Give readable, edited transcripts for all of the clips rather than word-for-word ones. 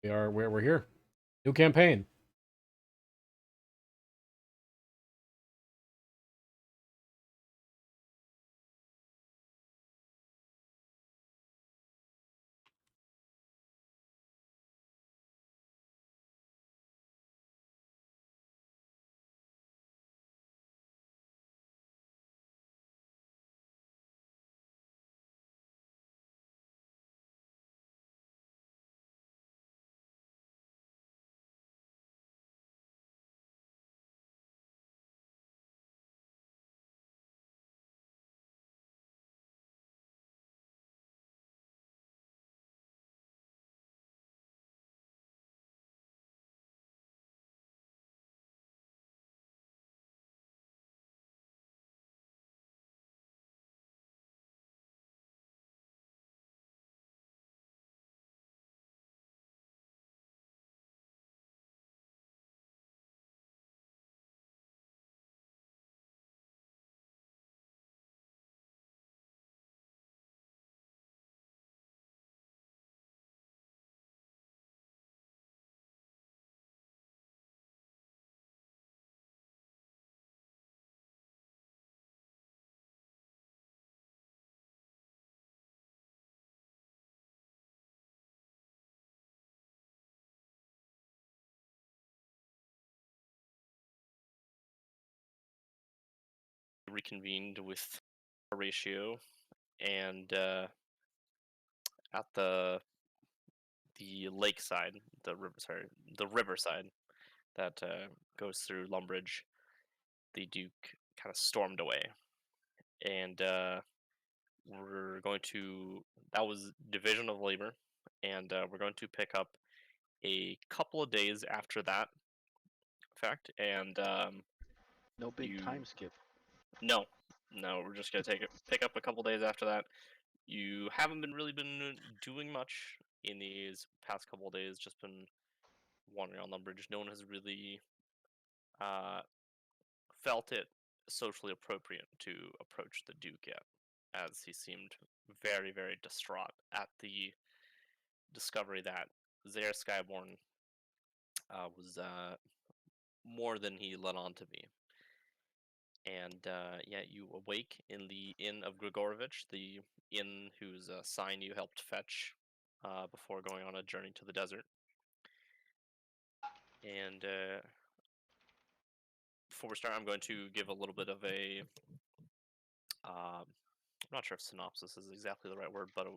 We're here. New campaign. Reconvened with Horatio and at the lakeside, the riverside that goes through Lumbridge. The Duke kind of stormed away, and we're going to that was division of labor, and we're going to pick up a couple of days after that fact, and No big you time skip. no. No, we're just gonna pick up a couple days after that. You haven't been doing much in these past couple of days. Just been wandering on Lumbridge. No one has really uh, felt it socially appropriate to approach the Duke yet, as he seemed very, very distraught at the discovery that Zaire Skyborn was more than he let on to be. And yeah, you awake in the Inn of Grigorovich, the inn whose sign you helped fetch before going on a journey to the desert. And before we start, I'm going to give a little bit of a. I'm not sure if synopsis is exactly the right word, but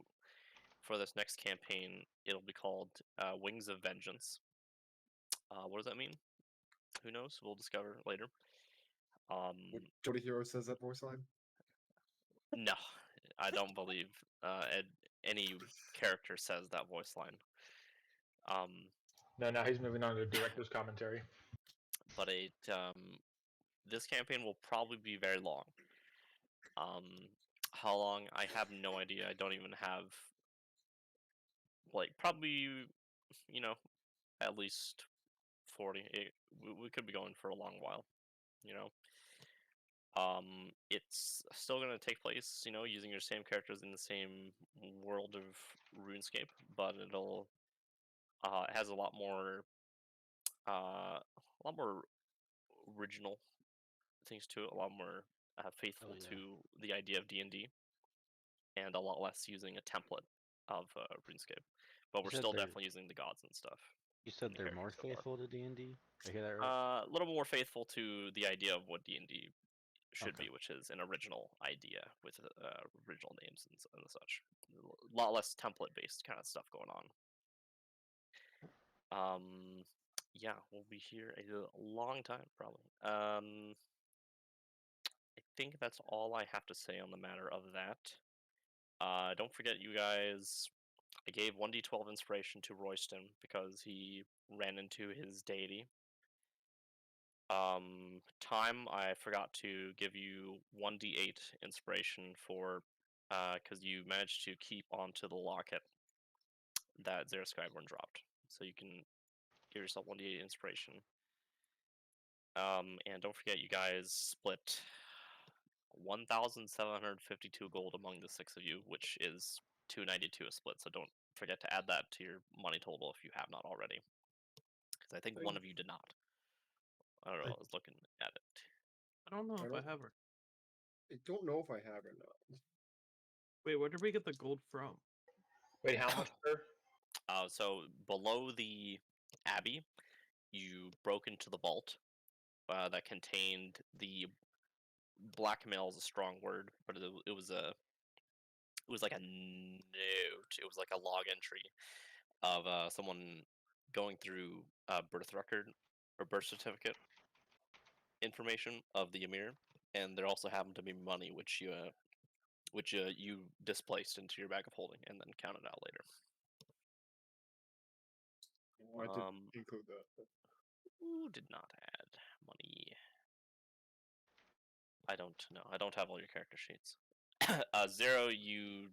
for this next campaign, it'll be called Wings of Vengeance. What does that mean? Who knows? We'll discover later. Jody Hero says that voice line. No, I don't believe any character says that voice line. No, now he's moving on to director's commentary. But this campaign will probably be very long. How long? I have no idea. I don't even have probably at least 40. We could be going for a long while. You know. It's still gonna take place, using your same characters in the same world of RuneScape, but it has a lot more original things to it, a lot more faithful yeah. to the idea of D&D, and a lot less using a template of RuneScape. But You we're said still they're definitely using the gods and stuff you and said the they're more characters so far. faithful to D&D. I hear that right? A little more faithful to the idea of what D&D should Okay. be, which is an original idea with original names and such. A lot less template based kind of stuff going on. Yeah, we'll be here a long time probably. I think that's all I have to say on the matter of that. Don't forget, you guys. I gave 1d12 inspiration to Royston because he ran into his deity. Time, I forgot to give you 1d8 inspiration for, because you managed to keep onto the locket that Zara Skyborn dropped. So you can give yourself 1d8 inspiration. And don't forget, you guys split 1,752 gold among the six of you, which is 292 a split. So don't forget to add that to your money total if you have not already. Because I think one of you did not. I don't know. I was looking at it. I don't know I if don't- I have her. I don't know if I have or not. Wait, where did we get the gold from? Wait, how much per? So below the abbey, you broke into the vault that contained the blackmail is a strong word, but it was like a note. It was like a log entry of someone going through birth record or birth certificate information of the Emir, and there also happened to be money which you displaced into your bag of holding and then counted out later. Oh, I did include that. Who did not add money? I don't know. I don't have all your character sheets. Zero, you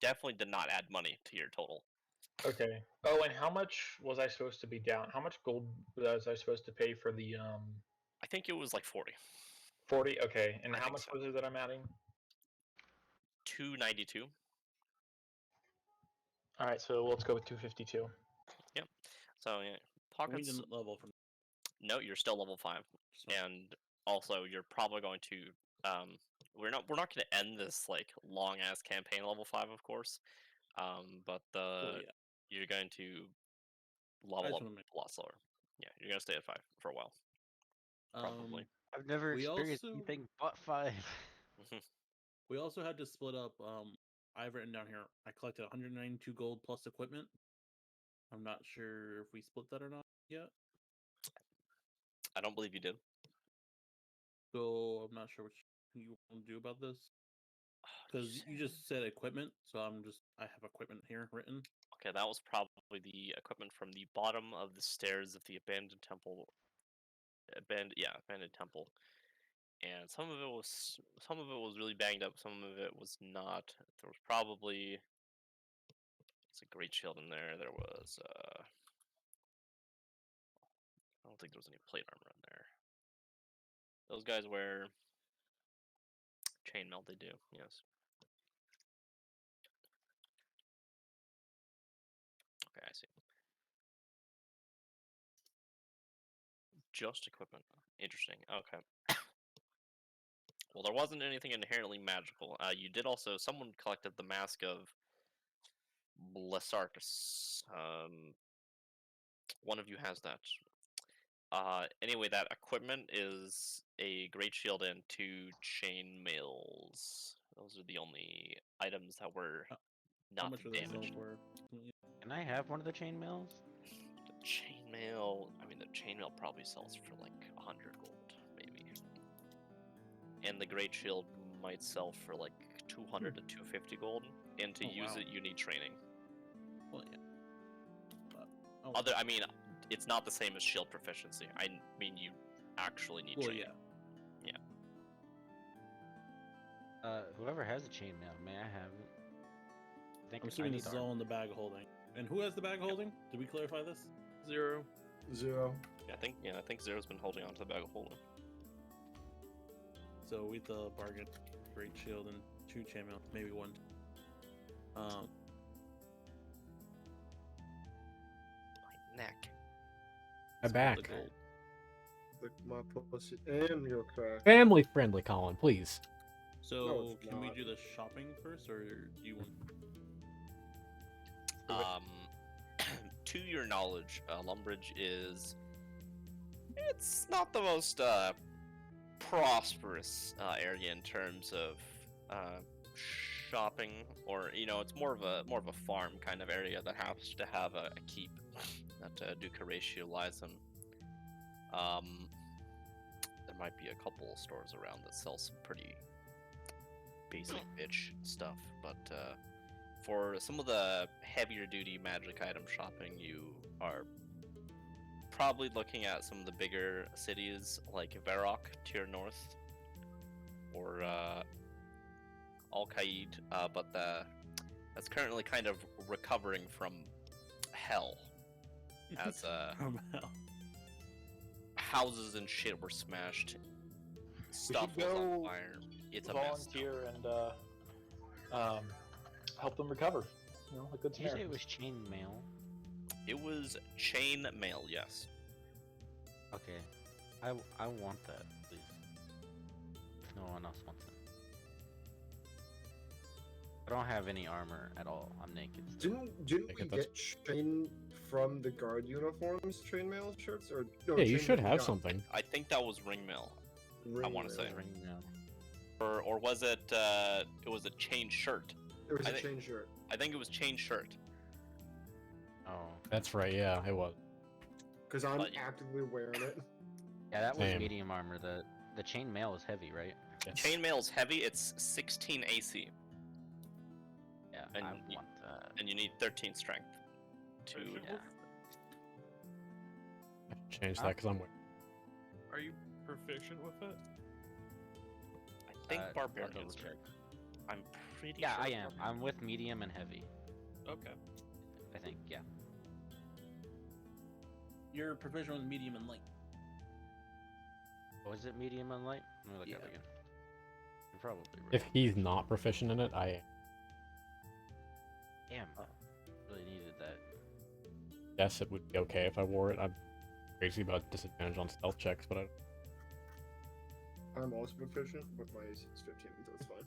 definitely did not add money to your total. Okay. Oh, and how much was I supposed to be down? How much gold was I supposed to pay for the I think it was like 40. 40? Okay. And I how think much so. was it that I'm adding? 292. All right, so let's go with 252. Yep. So yeah, We pockets. didn't level from. No, you're still level 5, So, and also you're probably going to. We're not going to end this like long ass campaign level 5, of course. But well, yeah. you're going to I level just up wanna make- a lot slower. Yeah, you're gonna stay at 5 for a while. Probably. I've never We experienced also- anything but 5. We also had to split up. I've written down here. I collected 192 gold plus equipment. I'm not sure if we split that or not yet. I don't believe you did. So I'm not sure what you want to do about this. Because you just said equipment, so I have equipment here written. Okay, that was probably the equipment from the bottom of the stairs of the abandoned temple. Abandoned temple. And some of it was really banged up. Some of it was not. There was probably a great shield in there. There was I don't think there was any plate armor in there. Those guys wear chainmail. They do, yes. Okay, I see. Just equipment. Interesting. Okay. Well, there wasn't anything inherently magical. You did also. Someone collected the mask of Blessarchus. One of you has that. Anyway, that equipment is a great shield and 2 chain mails. Those are the only items that were How not much would they sell damaged. for? Can I have one of the chainmails? The chainmail, the chainmail probably sells for like 100 gold, maybe. And the great shield might sell for like 200 to 250 gold. And to Oh, use wow. it, you need training. Well, yeah. But, It's not the same as shield proficiency. I mean, you actually need well, training. yeah. Whoever has a chainmail, may I have it? I think I'm I assuming need this is armor. all in the bag holding. And who has the bag holding? Did we clarify this? 0. 0. I think Zero's been holding on to the bag of holding. So we the bargain, great shield and 2 chainmail, maybe 1. My neck. My split back. the gold. Lick my pussy and your crack. Family friendly, Colin, please. So it's can we not. do the shopping first, or do you want? To your knowledge, Lumbridge it's not the most prosperous area in terms of shopping, or it's more of a farm kind of area that happens to have a keep that Duke Horatio lies in. There might be a couple of stores around that sell some pretty basic bitch stuff, but for some of the heavier duty magic item shopping, you are probably looking at some of the bigger cities like Varrock to your north, or Al-Qaid, but that's currently kind of recovering from hell, as houses and shit were smashed, stuff should was on go fire. It's a mess. Volunteer and help them recover. you know, a good Did you say it Samaritan. was chain mail? It was chain mail, yes. Okay. I want that, please. If no one else wants it. I don't have any armor at all. I'm naked. still. Didn't Okay, we that's- get chain from the guard uniforms, chainmail shirts, or no? Yeah, you chainmail should we have got. something. I think that was ring mail. I wanna Ring say. mail. Ring mail. Or was it it was a chain shirt. It was I a think- chain shirt. I think it was chain shirt. Oh. That's right. Yeah, it was. Because I'm But you- actively wearing it. Yeah, that was Same. medium armor. The chain mail is heavy, right? Yes. Chain mail is heavy, it's 16 AC, Yeah, And I y- want that. and you need 13 strength to Yeah. I should change that because I'm wearing. Are you proficient with it? I think I'll barbarians double are. check. I'm pretty Yeah, sure. I am. I'm with medium and heavy. Okay. I think. Yeah. You're proficient with medium and light. Was it medium and light? Let me look Yeah. up again. You're probably right. If he's not proficient in it, I Damn. Really needed that. guess it would be okay if I wore it. I'm crazy about disadvantage on stealth checks, but I'm also proficient, but my AC is 15, so it's fine.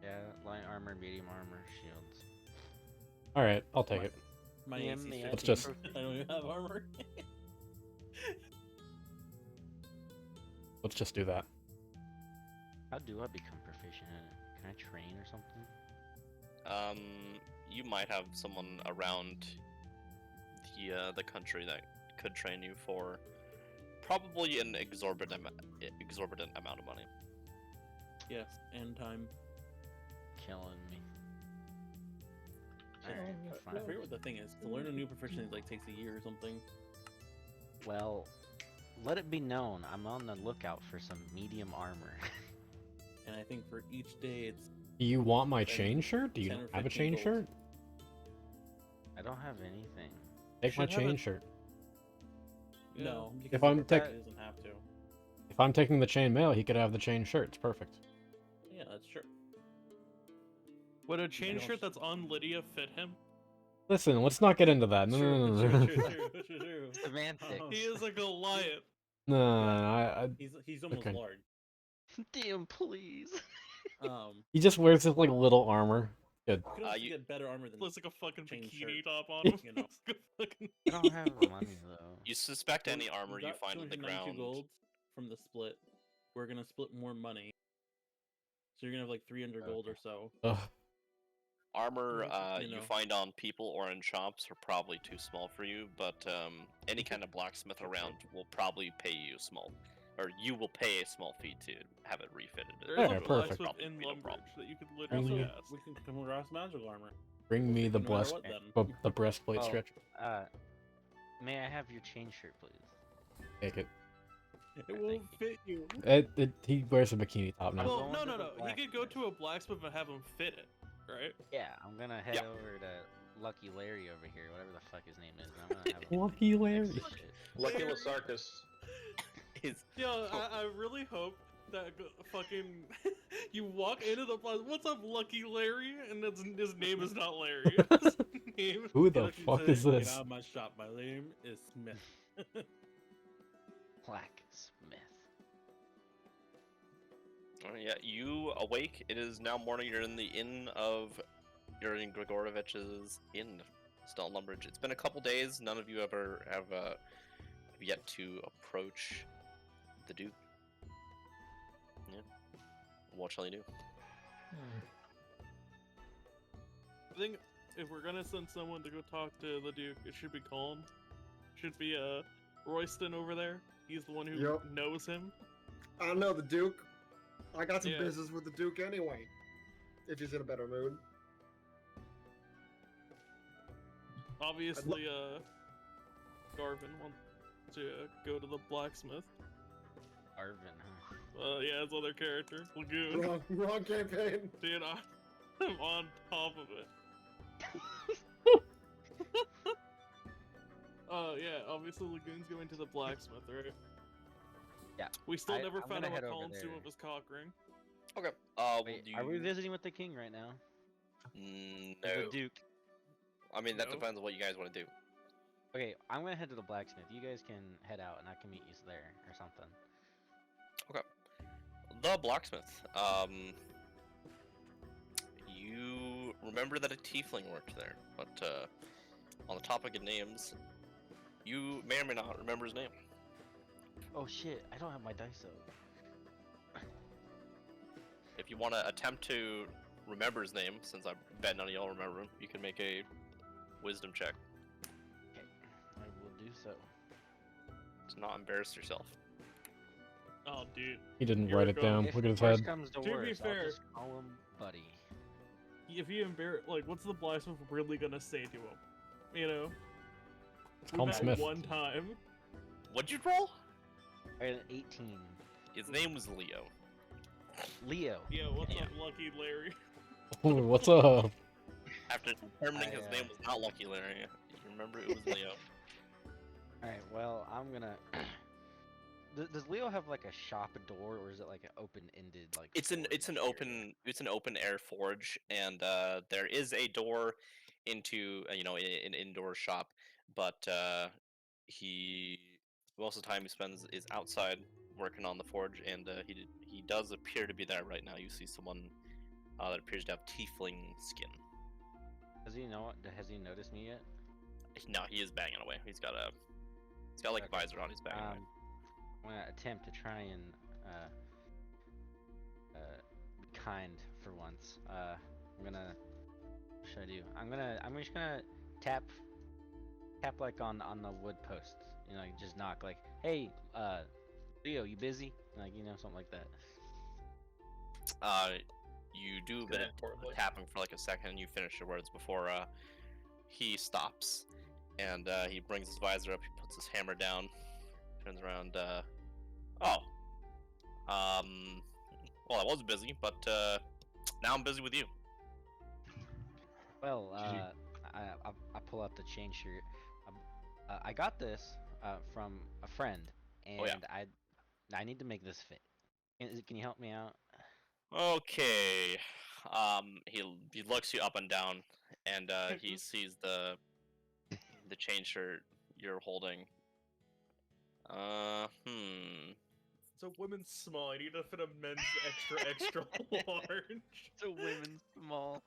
Yeah, light armor, medium armor, shields. all right, I'll take it. My Yeah, AC me, is Let's 15. just- I don't even have armor. Let's just do that. How do I become proficient in it? Can I train or something? You might have someone around the country that could train you for probably an exorbitant amount of money. Yes, and time. Killing me. I Alright, I fine. forget what the thing is. To learn a new proficiency like takes a year or something. Well, let it be known, I'm on the lookout for some medium armor. And I think for each day it's Do you want my Like chain shirt? Do you 10 or not have a 15 chain gold. shirt? I don't have anything. Take my should have chain a- shirt. no. If because I'm the tech- guy doesn't have to. If I'm taking the chain mail, he could have the chain shirt. It's perfect. Yeah, that's true. Would a chain don't- shirt that's on Lydia fit him? Listen, let's not get into that. No, no, no, no, True, no. true, true, true. Semantics. He is a Goliath. No, I, He's almost Okay. large. Damn, please. he just wears this like little armor. Good. You could also you- get better armor than Looks like a fucking chain bikini shirt. top on him. You know. Looks like a fucking- I don't have money though. You suspect any Well, armor you got find on the 292 ground. gold from the split. We're gonna split more money. So you're gonna have like 300 gold or so. Ugh. Armor you you know. find on people or in shops are probably too small for you, but any kind of blacksmith around will probably pay you small, or you will pay a small fee to have it refitted. There Yeah, is a perfect. blacksmith Probably in be no Lumbridge problem. that you could Also, literally Mhm. ask. we can come across magical armor. Bring me the No matter blessed, what, then. the breastplate Oh. stretcher. May I have your chain shirt, please? Take it. It won't fit you. He wears a bikini top now. Well, Well, no, going no, to no. the He could go to a blacksmith and have him fit it, right? Yeah, I'm gonna head Yeah. over to Lucky Larry over here, whatever the fuck his name is. and I'm gonna have him Lucky fix Larry. this shit. Lucky There- Lasarkus. Is Yo, I really hope that fucking you walk into the plaza. What's up, Lucky Larry? And his name is not Larry. His name. Who the Lucky fuck said, is "Get this? out of my shop. My name is Smith." Blacksmith. yeah, you awake. It is now morning. You're in the inn of. You're in Grigorovich's inn, still in Lumbridge. It's been a couple days. None of you ever have yet to approach the Duke. Yeah. What shall you do? I think if we're gonna send someone to go talk to the Duke, it should be calm. Should be Royston over there. He's the one who Yup. knows him. I don't know the Duke. I got some Yeah. business with the Duke anyway. If he's in a better mood. Obviously, Garvin wants to go to the blacksmith. Arvin, huh? Yeah, his other character, Lagoon. Wrong campaign. Dude, I'm on top of it. Yeah, obviously Lagoon's going to the blacksmith, right? Yeah. We still never I'm found gonna out head what over Colin's doing there. with his cock ring. Okay. Well, Wait, do are we you- visiting with the king right now? There's No. a Duke. I mean, that No. depends on what you guys want to do. Okay, I'm gonna head to the blacksmith. You guys can head out, and I can meet you there or something. The blacksmith. You remember that a tiefling worked there, but on the topic of names, you may or may not remember his name. Oh shit! I don't have my dice out. If you want to attempt to remember his name, since I bet none of y'all remember him, you can make a wisdom check Okay, I will do so. to not embarrass yourself. Oh, dude. He didn't Here write we it go. down. If Look at his worse head. comes to To be worse, fair- I'll just call him Buddy. If you embarrass, like, what's the blacksmith really gonna say to him? You know? We Call him met Smith. one time. What'd you roll? I got an 18. His name was Leo. Leo. Yo, what's Yeah. up, Lucky Larry? Ooh, what's up? After determining his I, name was not Lucky Larry, you remember it was Leo. Alright, well, I'm gonna. Does Leo have like a shop door, or is it like an open-ended like? It's an forge area? open air forge, and there is a door into an indoor shop, but he most of the time he spends is outside working on the forge, and he does appear to be there right now. You see someone that appears to have tiefling skin. Does he know? Has he noticed me yet? No, he is banging away. He's got like a Okay. visor on. He's banging away. I'm gonna attempt to try and be kind for once. I'm gonna. What should I do? I'm just gonna tap like on the wood posts. You know, just knock like, hey, Leo, you busy? Like, something like that. You do a Good bit night, of Portly. tapping for like a second, and you finish your words before he stops, and he brings his visor up. He puts his hammer down, turns around. Well, I was busy, but now I'm busy with you. Well, GG. I pull out the chain shirt. I got this from a friend, and Oh, yeah. I need to make this fit. Can you help me out? Okay. He looks you up and down, and he sees the chain shirt you're holding. It's a women's small. I need to fit a men's extra large. It's a women's small.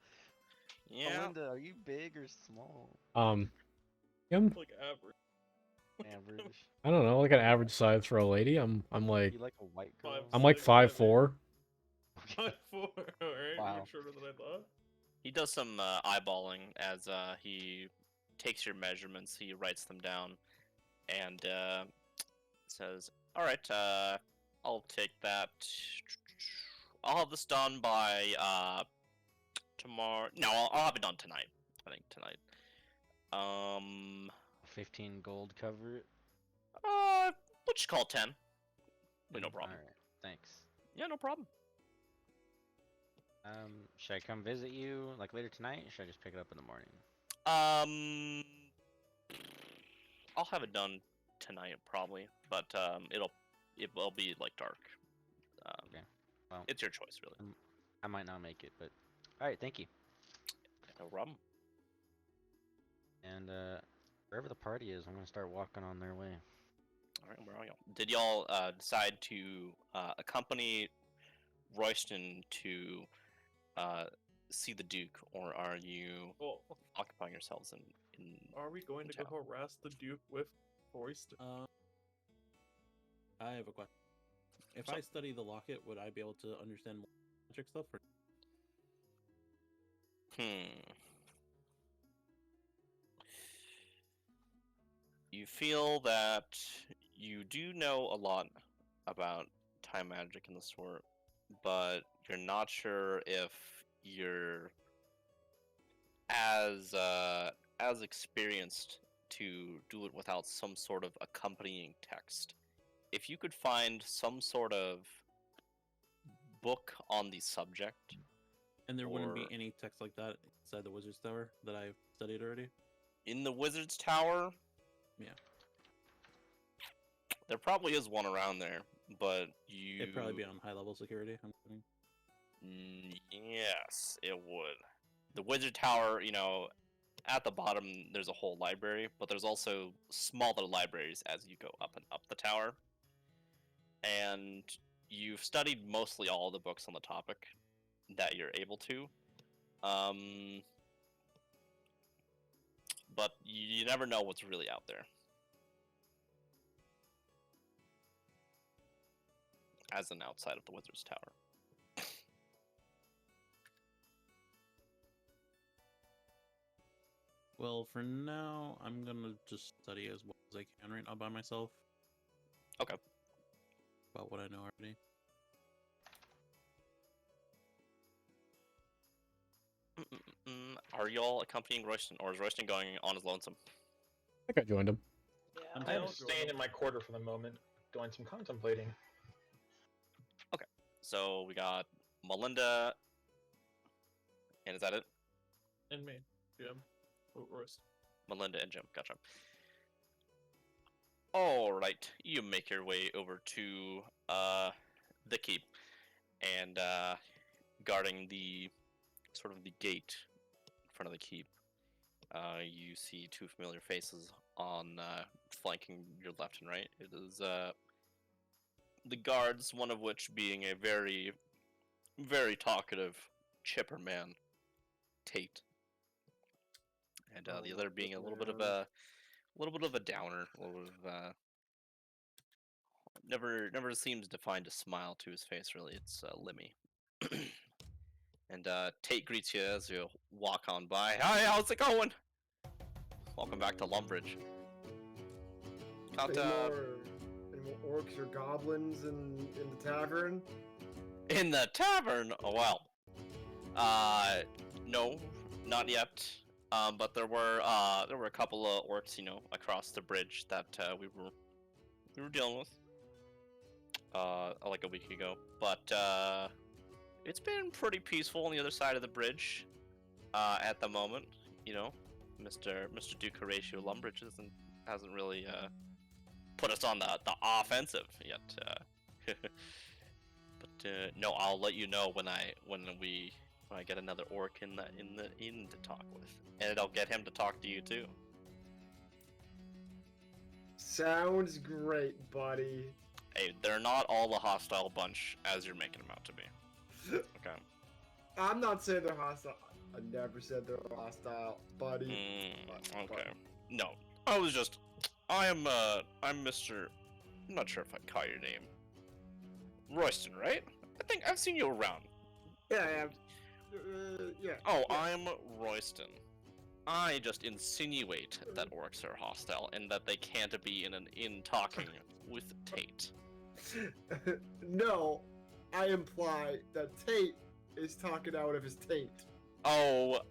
Yeah. Melinda, are you big or small? Him? Like average. Average. I don't know, like an average size for a lady. I'm like You like a white girl? Five- I'm like Six, 5'4". 5'4". Alright, Wow. you're shorter than I thought. He does some eyeballing as he takes your measurements. He writes them down, and says, "All right, I'll take that. I'll have this done by tomorrow. No, I'll have it done tonight. I think tonight. 15 gold cover it? We'll just call it 10. Wait, no problem. Alright, thanks. Yeah, no problem. Should I come visit you like later tonight, or should I just pick it up in the morning? I'll have it done tonight probably, but it will be like dark. Okay, well. It's your choice, really. I might not make it, but alright, thank you. No problem. And wherever the party is, I'm gonna start walking on their way. All right, where are y'all? Did y'all decide to accompany Royston to see the Duke, or are you Well, occupying yourselves in are we going to go town. harass the Duke with Royston? I have a question. If So- I study the locket, would I be able to understand more magic stuff? Or... You feel that you do know a lot about time magic and the sort, but you're not sure if you're as experienced to do it without some sort of accompanying text. If you could find some sort of book on the subject, And there wouldn't be Or- any text like that inside the Wizard's Tower that I've studied already? in the Wizard's Tower, Yeah. there probably is one around there, but you... It'd probably be on high level security, I'm assuming. Yes, it would. the wizard tower, you know, at the bottom there's a whole library, but there's also smaller libraries as you go up and up the tower. And you've studied mostly all the books on the topic that you're able to. But you never know what's really out there. As an outside of the wizard's tower. Well, for now, I'm gonna just study as well as I can right now by myself. Okay. About what I know already. Are y'all accompanying Royston, or is Royston going on his lonesome? I think I joined him. I'm I'm down. staying in my quarter for the moment, doing some contemplating. So we got Melinda, and is that it? And me, Jim, Royce. Melinda and Jim, gotcha. Alright, you make your way over to the keep, and guarding the sort of the gate in front of the keep, you see two familiar faces on flanking your left and right. It is the guards, one of which being a very, very talkative, chipper man, Tate, and the other being a little bit of a downer, a little bit of never seems to find a smile to his face. Really, it's Lemmy. And Tate greets you as you walk on by. Hi, how's it going? Welcome back to Lumbridge. Got Any more orcs or goblins in the tavern? in the tavern. Oh well. No, not yet. But there were a couple of orcs, you know, across the bridge that we were dealing with. Like a week ago. But it's been pretty peaceful on the other side of the bridge. At the moment, you know, Mr. Duke Horatio Lumbridge hasn't really put us on the offensive yet. But no, I'll let you know when I get another orc in the inn to talk with, and I'll get him to talk to you too. Sounds great, buddy. Hey, they're not all a hostile bunch as you're making them out to be. Okay. I'm not saying they're hostile. I never said they're hostile, buddy. Okay. No, I'm Mr. I'm not sure if I call your name. Royston, right? I think I've seen you around. Yeah, I am. Yeah. Oh, yeah. I'm Royston. I just insinuate that orcs are hostile and that they can't be in an inn talking with Tate. No, I imply that Tate is talking out of his taint. Oh.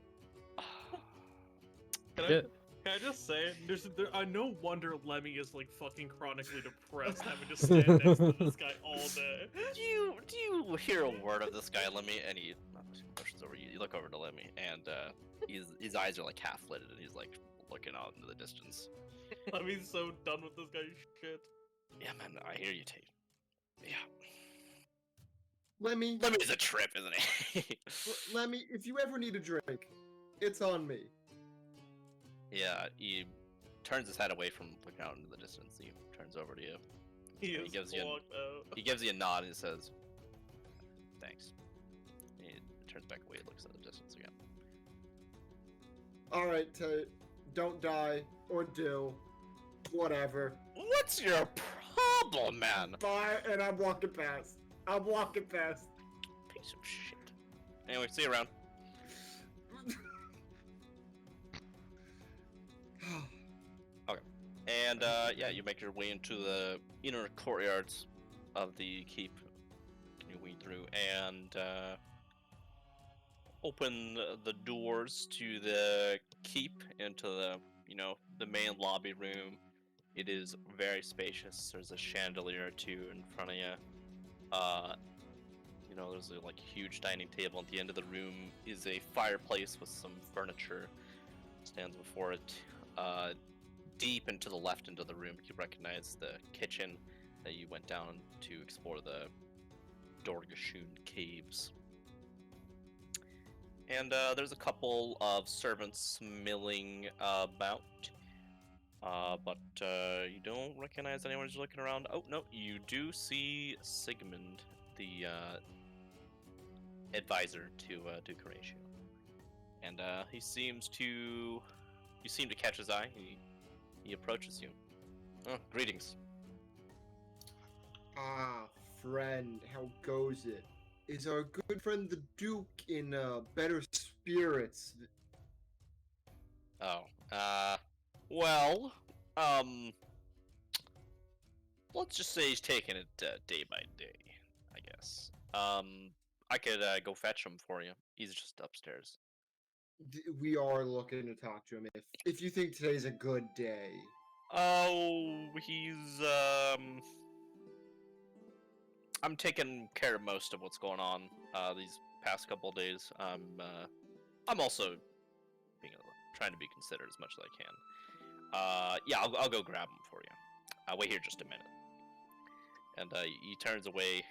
Can I just say, no wonder Lemmy is like fucking chronically depressed having to stand next to this guy all day. Do you hear a word of this guy, Lemmy? And he pushes over you. You look over to Lemmy, and his eyes are like half lidded, and he's like looking out into the distance. Lemmy's so done with this guy's shit. Yeah, man, I hear you, Tate. Yeah. Lemmy's a trip, isn't he? Lemmy, if you ever need a drink, it's on me. Yeah, he turns his head away from looking out into the distance. He turns over to you. He gives you a nod and he says, "Thanks." He turns back away, looks at the distance again. All right, Tate, don't die or do, whatever. What's your problem, man? Bye, and I'm walking past. Piece of shit. Anyway, see you around. And yeah, you make your way into the inner courtyards of the keep. You weed through and open the doors to the keep into the main lobby room. It is very spacious. There's a chandelier or two in front of you. There's a huge dining table at the end of the room. Is a fireplace with some furniture stands before it. Deep and to the left into the room, you recognize the kitchen that you went down to explore the Dorgashun caves. and there's a couple of servants milling about. But you don't recognize anyone who's looking around. Oh no, you do see Sigmund, the advisor to Duke Horatio, and you seem to catch his eye. He approaches you. Oh, greetings. Ah, friend, how goes it? Is our good friend the Duke in better spirits? Oh, well, let's just say he's taking it day by day, I guess. I could go fetch him for you. He's just upstairs. We are looking to talk to him if you think today's a good day. Oh, he's I'm taking care of most of what's going on these past couple of days. I'm also trying to be considerate as much as I can. Yeah, I'll go grab him for you. Wait here just a minute. And he turns away,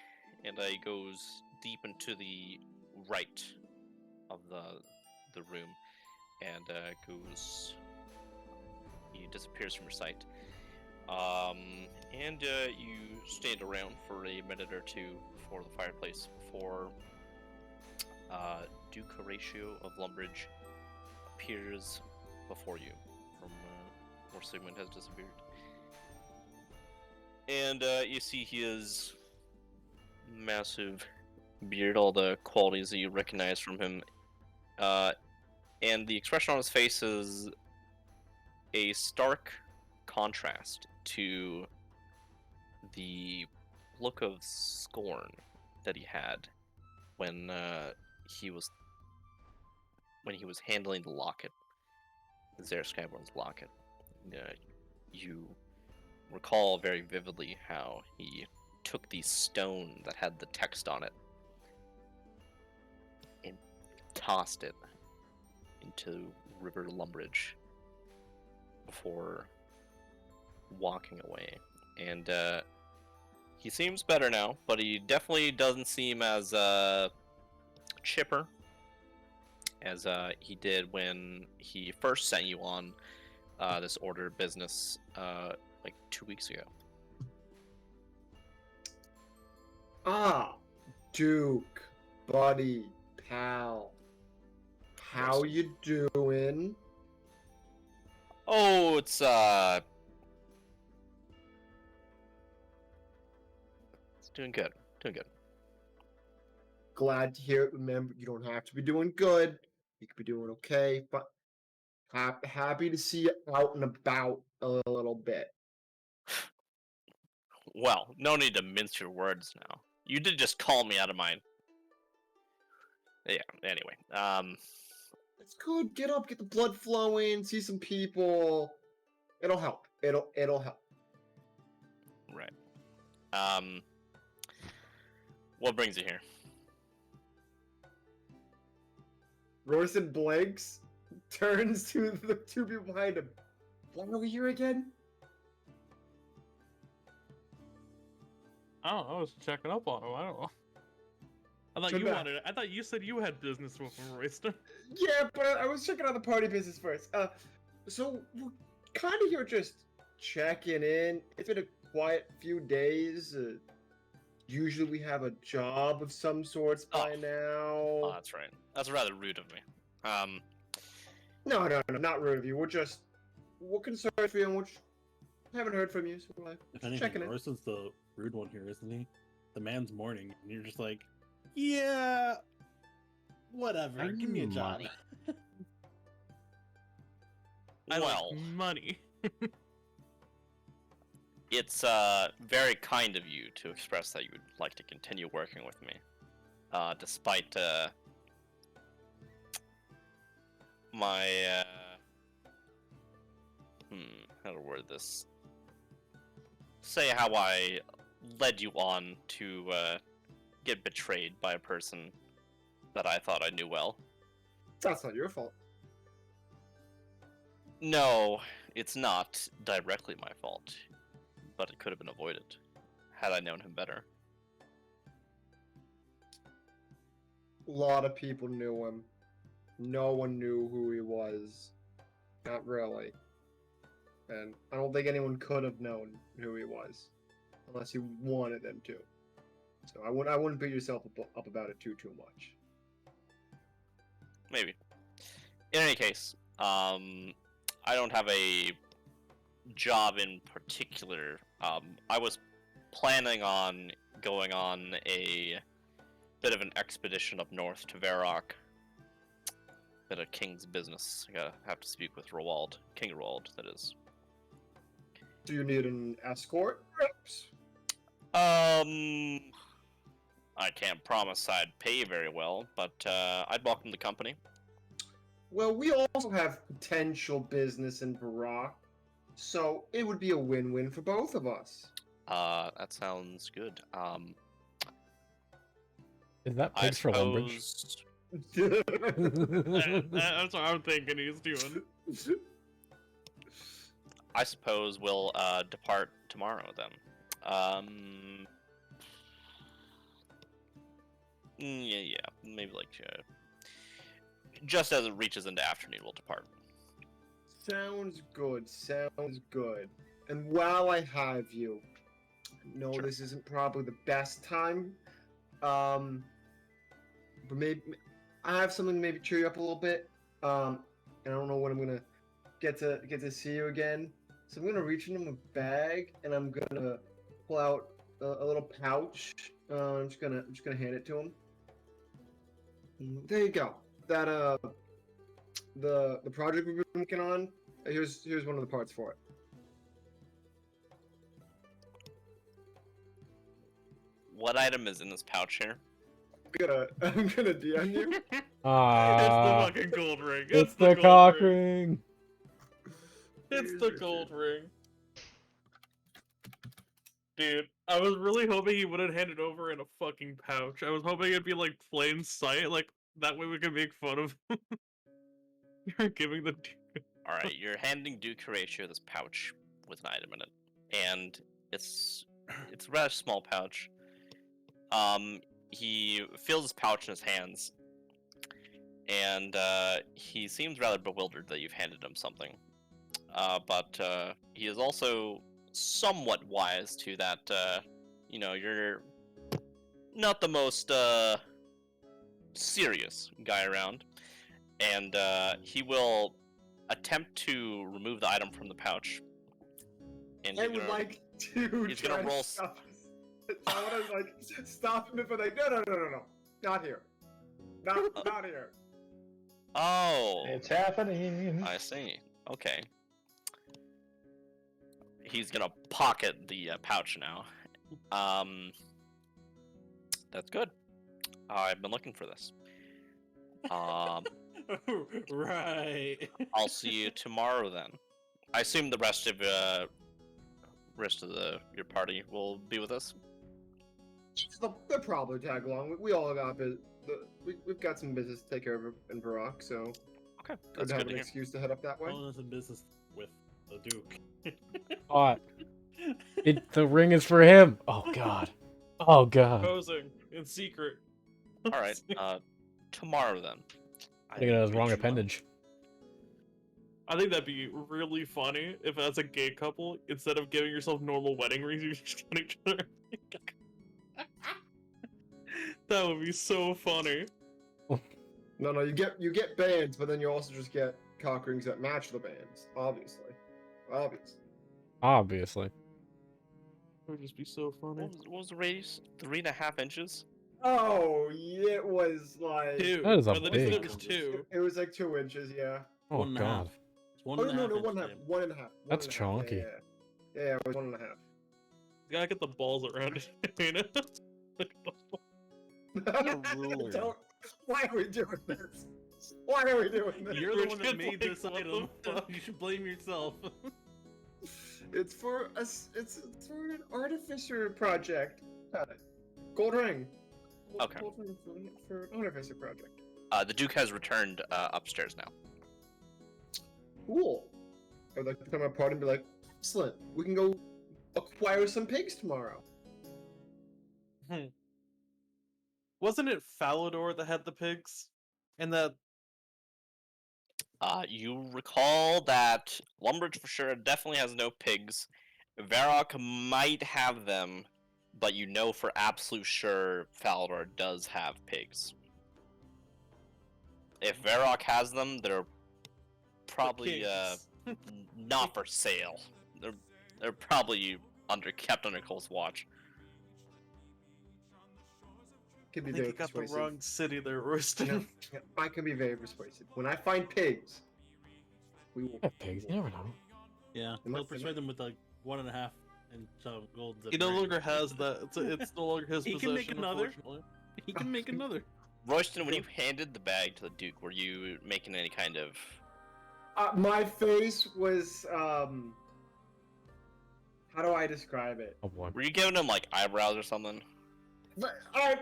and he goes deep into the right of the room, and he disappears from your sight. And you stand around for a minute or two before the fireplace before Duke Horatio of Lumbridge appears before you from where Sigmund has disappeared. And you see his massive beard, all the qualities that you recognize from him. And the expression on his face is a stark contrast to the look of scorn that he had when he was handling the locket, Zare Skyborn's locket. You recall very vividly how he took the stone that had the text on it and tossed it into River Lumbridge before walking away. And he seems better now, but he definitely doesn't seem as chipper as he did when he first sent you on this order of business like 2 weeks ago. Ah, Duke, buddy, pal. How you doing? Oh, it's doing good. Doing good. Glad to hear it. Remember, you don't have to be doing good. You could be doing okay, but happy to see you out and about a little bit. Well, no need to mince your words now. You did just call me out of my... Yeah, anyway. It's good. Get up, get the blood flowing, see some people. It'll help. It'll help. Right. What brings you here? Royston blinks, turns to the two people behind him. Why are we here again? I don't know. I was checking up on him. I don't know. I thought you said you had business with him, Royston. Yeah, but I was checking out the party business first. So we're kind of here just checking in. It's been a quiet few days. Usually we have a job of some sorts by now. Oh, that's right. That's rather rude of me. No, not rude of you. We're concerned for you, and we haven't heard from you, so we're If just anything, checking in. Royston's the rude one here, isn't he? The man's mourning, and you're just like, yeah, whatever. Give me a job. Money. I Well, like money. it's very kind of you to express that you would like to continue working with me, despite my how to word this? Say how I led you on to get betrayed by a person that I thought I knew well. That's not your fault. No, it's not directly my fault, but it could have been avoided had I known him better. A lot of people knew him. no one knew who he was. Not really. And I don't think anyone could have known who he was, unless you wanted them to. So I wouldn't beat yourself up about it too much. Maybe. In any case, I don't have a job in particular. I was planning on going on a bit of an expedition up north to Varrock. Bit of king's business. I gotta have to speak with Roald. King Roald, that is. Do you need an escort, perhaps? I can't promise I'd pay very well, but I'd welcome the company. Well, we also have potential business in Varrock, so it would be a win-win for both of us. That sounds good. Is that I pigs for Lumbridge? suppose That's what I'm thinking he's doing. I suppose we'll depart tomorrow then. Yeah, maybe like just as it reaches into afternoon, we'll depart. Sounds good. Sounds good. And while I have you, I know Sure. this isn't probably the best time, but maybe I have something to maybe cheer you up a little bit. I don't know when I'm gonna get to see you again, so I'm gonna reach into my bag and I'm gonna pull out a little pouch. I'm just gonna hand it to him. There you go. That the project we've been working on. Here's one of the parts for it. What item is in this pouch here? I'm gonna DM you. It's the Ah, fucking gold ring. it's the the gold cock ring. ring. It's the gold ring. Dude, I was really hoping he wouldn't hand it over in a fucking pouch. I was hoping it'd be like plain sight, like that way we could make fun of him. You're giving the All right, you're handing Duke Horatio this pouch with an item in it, and it's a rather small pouch. He feels his pouch in his hands, and he seems rather bewildered that you've handed him something. But he is also somewhat wise to that. You're not the most serious guy around, and he will attempt to remove the item from the pouch. And I he's would gonna- like to he's try gonna to roll stop this. I want to like stop him before they. No, not here. Not here. Oh, It's happening. I see. Okay. He's gonna pocket the pouch now. That's good. I've been looking for this. right. I'll see you tomorrow then. I assume the rest of your party will be with us. They'll probably tag along. We all got we've got some business to take care of in Varrock, so Okay, good that's to have good to an hear. excuse to head up that way. All in business with the Duke. Hot. The ring is for him. Oh god. Oh god. Posing in secret. All right. Tomorrow then. I think it has will wrong meet you, appendage. I think that'd be really funny if, as a gay couple, instead of giving yourself normal wedding rings, you just put each other. That would be so funny. No, you get bands, but then you also just get cock rings that match the bands. Obviously. Obviously. It would just be so funny. What was the radius? 3.5 inches? Oh, yeah, it was like Two. That is a But then he said it big- was two. It was like 2 inches, yeah. Oh 1.5. god. It's one Oh and a no, half no, inch, 1.5, Sam. 1.5. That's 1.5, chonky. Yeah, it was 1.5. You gotta get the balls around it, you know? ruler. Don't- Why are we doing this? Why are we doing this? You're the one that Rich made kid's this like, what item. the fuck? You should blame yourself. It's for us. It's for an artificer project. Gold ring. Okay. Gold ring for an artificer project. The Duke has returned upstairs now. Cool. I would like to come to my party and be like, excellent. We can go acquire some pigs tomorrow. Wasn't it Falador that had the pigs? And that You recall that Lumbridge for sure definitely has no pigs. Varrock might have them, but you know for absolute sure Falador does have pigs. If Varrock has them, they're probably kings. not for sale. They're probably kept under close watch. Can I be think very you got the persuasive. wrong city there, Royston. No, yeah, I can be very persuasive. When I find pigs, we will. Yeah, pigs. You never know. Yeah, Am I- he'll persuade them with like 1.5 and some gold. He no longer has that. It's no longer his He possession. can make another. Unfortunately. He can make another. Royston, when you handed the bag to the Duke, were you making any kind of... My face was how do I describe it? Oh boy. Were you giving him, like, eyebrows or something? But,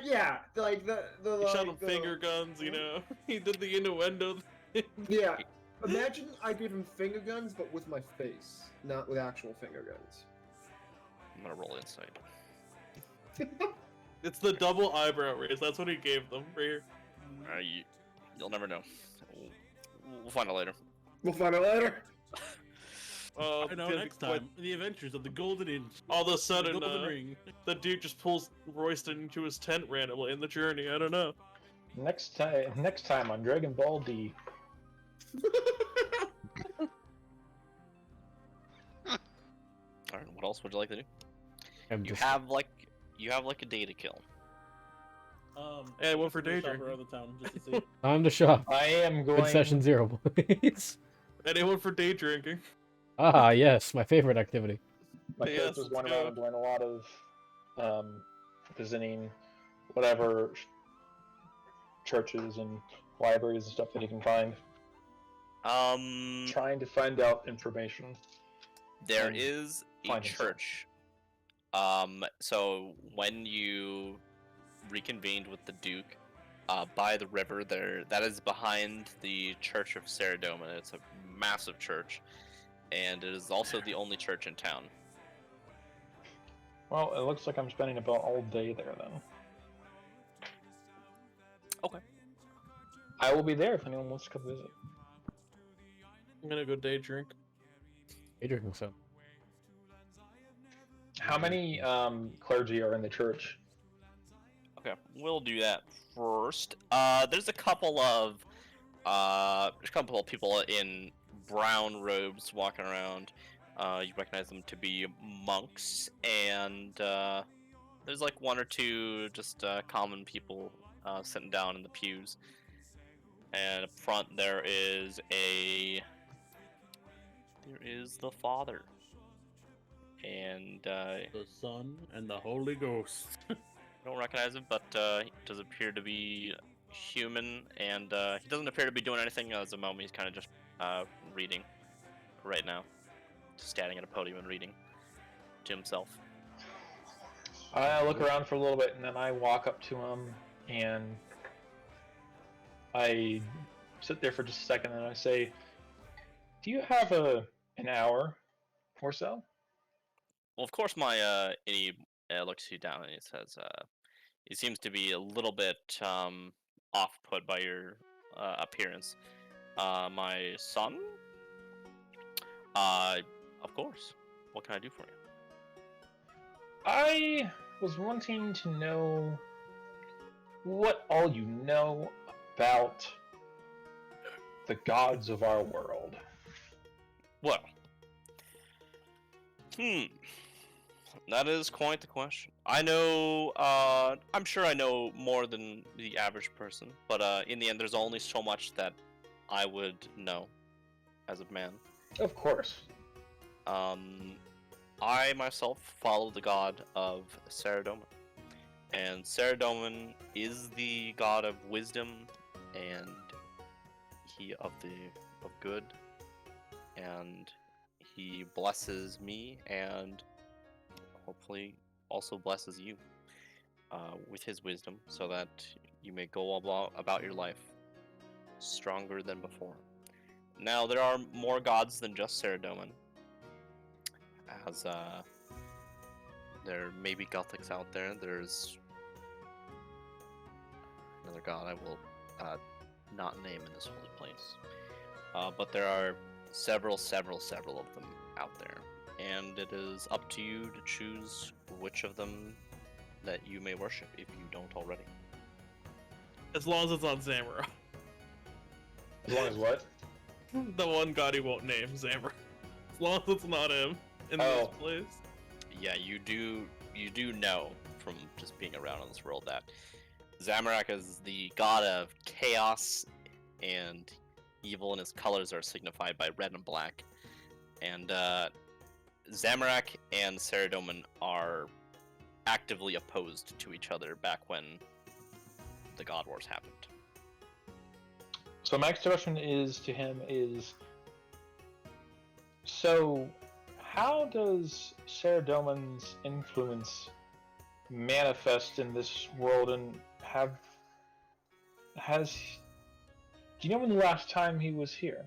yeah, like the He shot him like, the- finger guns, you know. He did the innuendo thing. Yeah, imagine I gave him finger guns, but with my face, not with actual finger guns. I'm gonna roll insight. It's the double eyebrow raise. That's what he gave them right here. You'll never know. We'll find out later. We'll find out later. I know yeah, next when time. The Adventures of the Golden Inch. All of a The sudden, Golden Ring. the dude just pulls Royston into his tent randomly in the journey. I don't know. Next time on Dragon Ball D. Alright, what else would you like to do? I'm You just have like a day to kill. Hey, I went for We'll day shop drinking. around the town just to see. time to shop. I am going. Good session 0, please. Anyone for day drinking? Ah, yes, my favorite activity. My Yes, character's let's going go. around and doing a lot of visiting whatever churches and libraries and stuff that he can find, trying to find out information. There and is a find himself. church. So when you reconvened with the Duke, by the river there, that is behind the Church of Saradoma. It's a massive church, and it is also the only church in town. Well, it looks like I'm spending about all day there then. Okay. I will be there if anyone wants to come visit. I'm gonna go day drink. Day drinking, so. How many clergy are in the church? Okay, we'll do that first. There's a couple of people in brown robes walking around. You recognize them to be monks, and there's like one or two just common people sitting down in the pews. And up front there is the Father, and The Son and the Holy Ghost. I don't recognize him, but he does appear to be human, and he doesn't appear to be doing anything at the moment. He's kind of just reading right now, just standing at a podium and reading to himself. I look around for a little bit and then I walk up to him and I sit there for just a second and I say, "Do you have an hour or so?" Well, of course, my he looks you down and he says, he seems to be a little bit off-put by your appearance. My son? Of course. What can I do for you? I was wanting to know what all you know about the gods of our world. Well, that is quite the question. I know, I'm sure I know more than the average person, but in the end, there's only so much that I would know as a man. Of course. I myself follow the god of Saradomin, and Saradomin is the god of wisdom, and he of good, and he blesses me, and hopefully also blesses you with his wisdom, so that you may go about your life stronger than before. Now, there are more gods than just Saradomin, as there may be Gothics out there. There's another god I will not name in this holy place. but there are several of them out there, and it is up to you to choose which of them that you may worship if you don't already. As long as it's not Zamora. As long as what? The one god he won't name, Zamora. As long as it's not him in this Oh. place. Yeah, you do know from just being around in this world that Zamorak is the god of chaos and evil, and his colors are signified by red and black. And Zamorak and Saradomin are actively opposed to each other back when the God Wars happened. So my next question is to him is, so how does Saradomin's influence manifest in this world, and do you know when the last time he was here?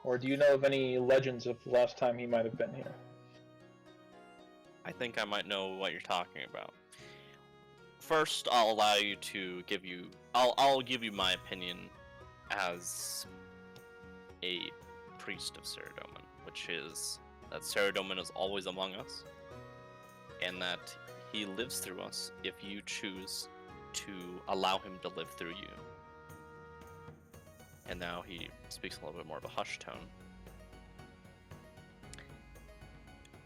Or do you know of any legends of the last time he might have been here? I think I might know what you're talking about. First, I'll allow you to give you... I'll give you my opinion as a priest of Saradomin, which is that Saradomin is always among us, and that he lives through us if you choose to allow him to live through you. And now he speaks a little bit more of a hushed tone.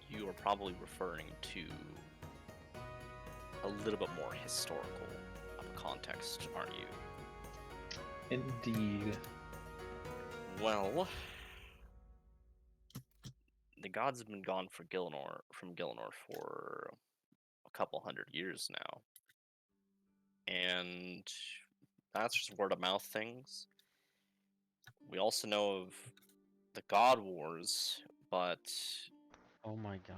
You are probably referring to a little bit more historical of a context, aren't you? Indeed. Well, the gods have been gone from Gielinor for a couple hundred years now. And that's just word of mouth things. We also know of the God Wars, but Oh my god.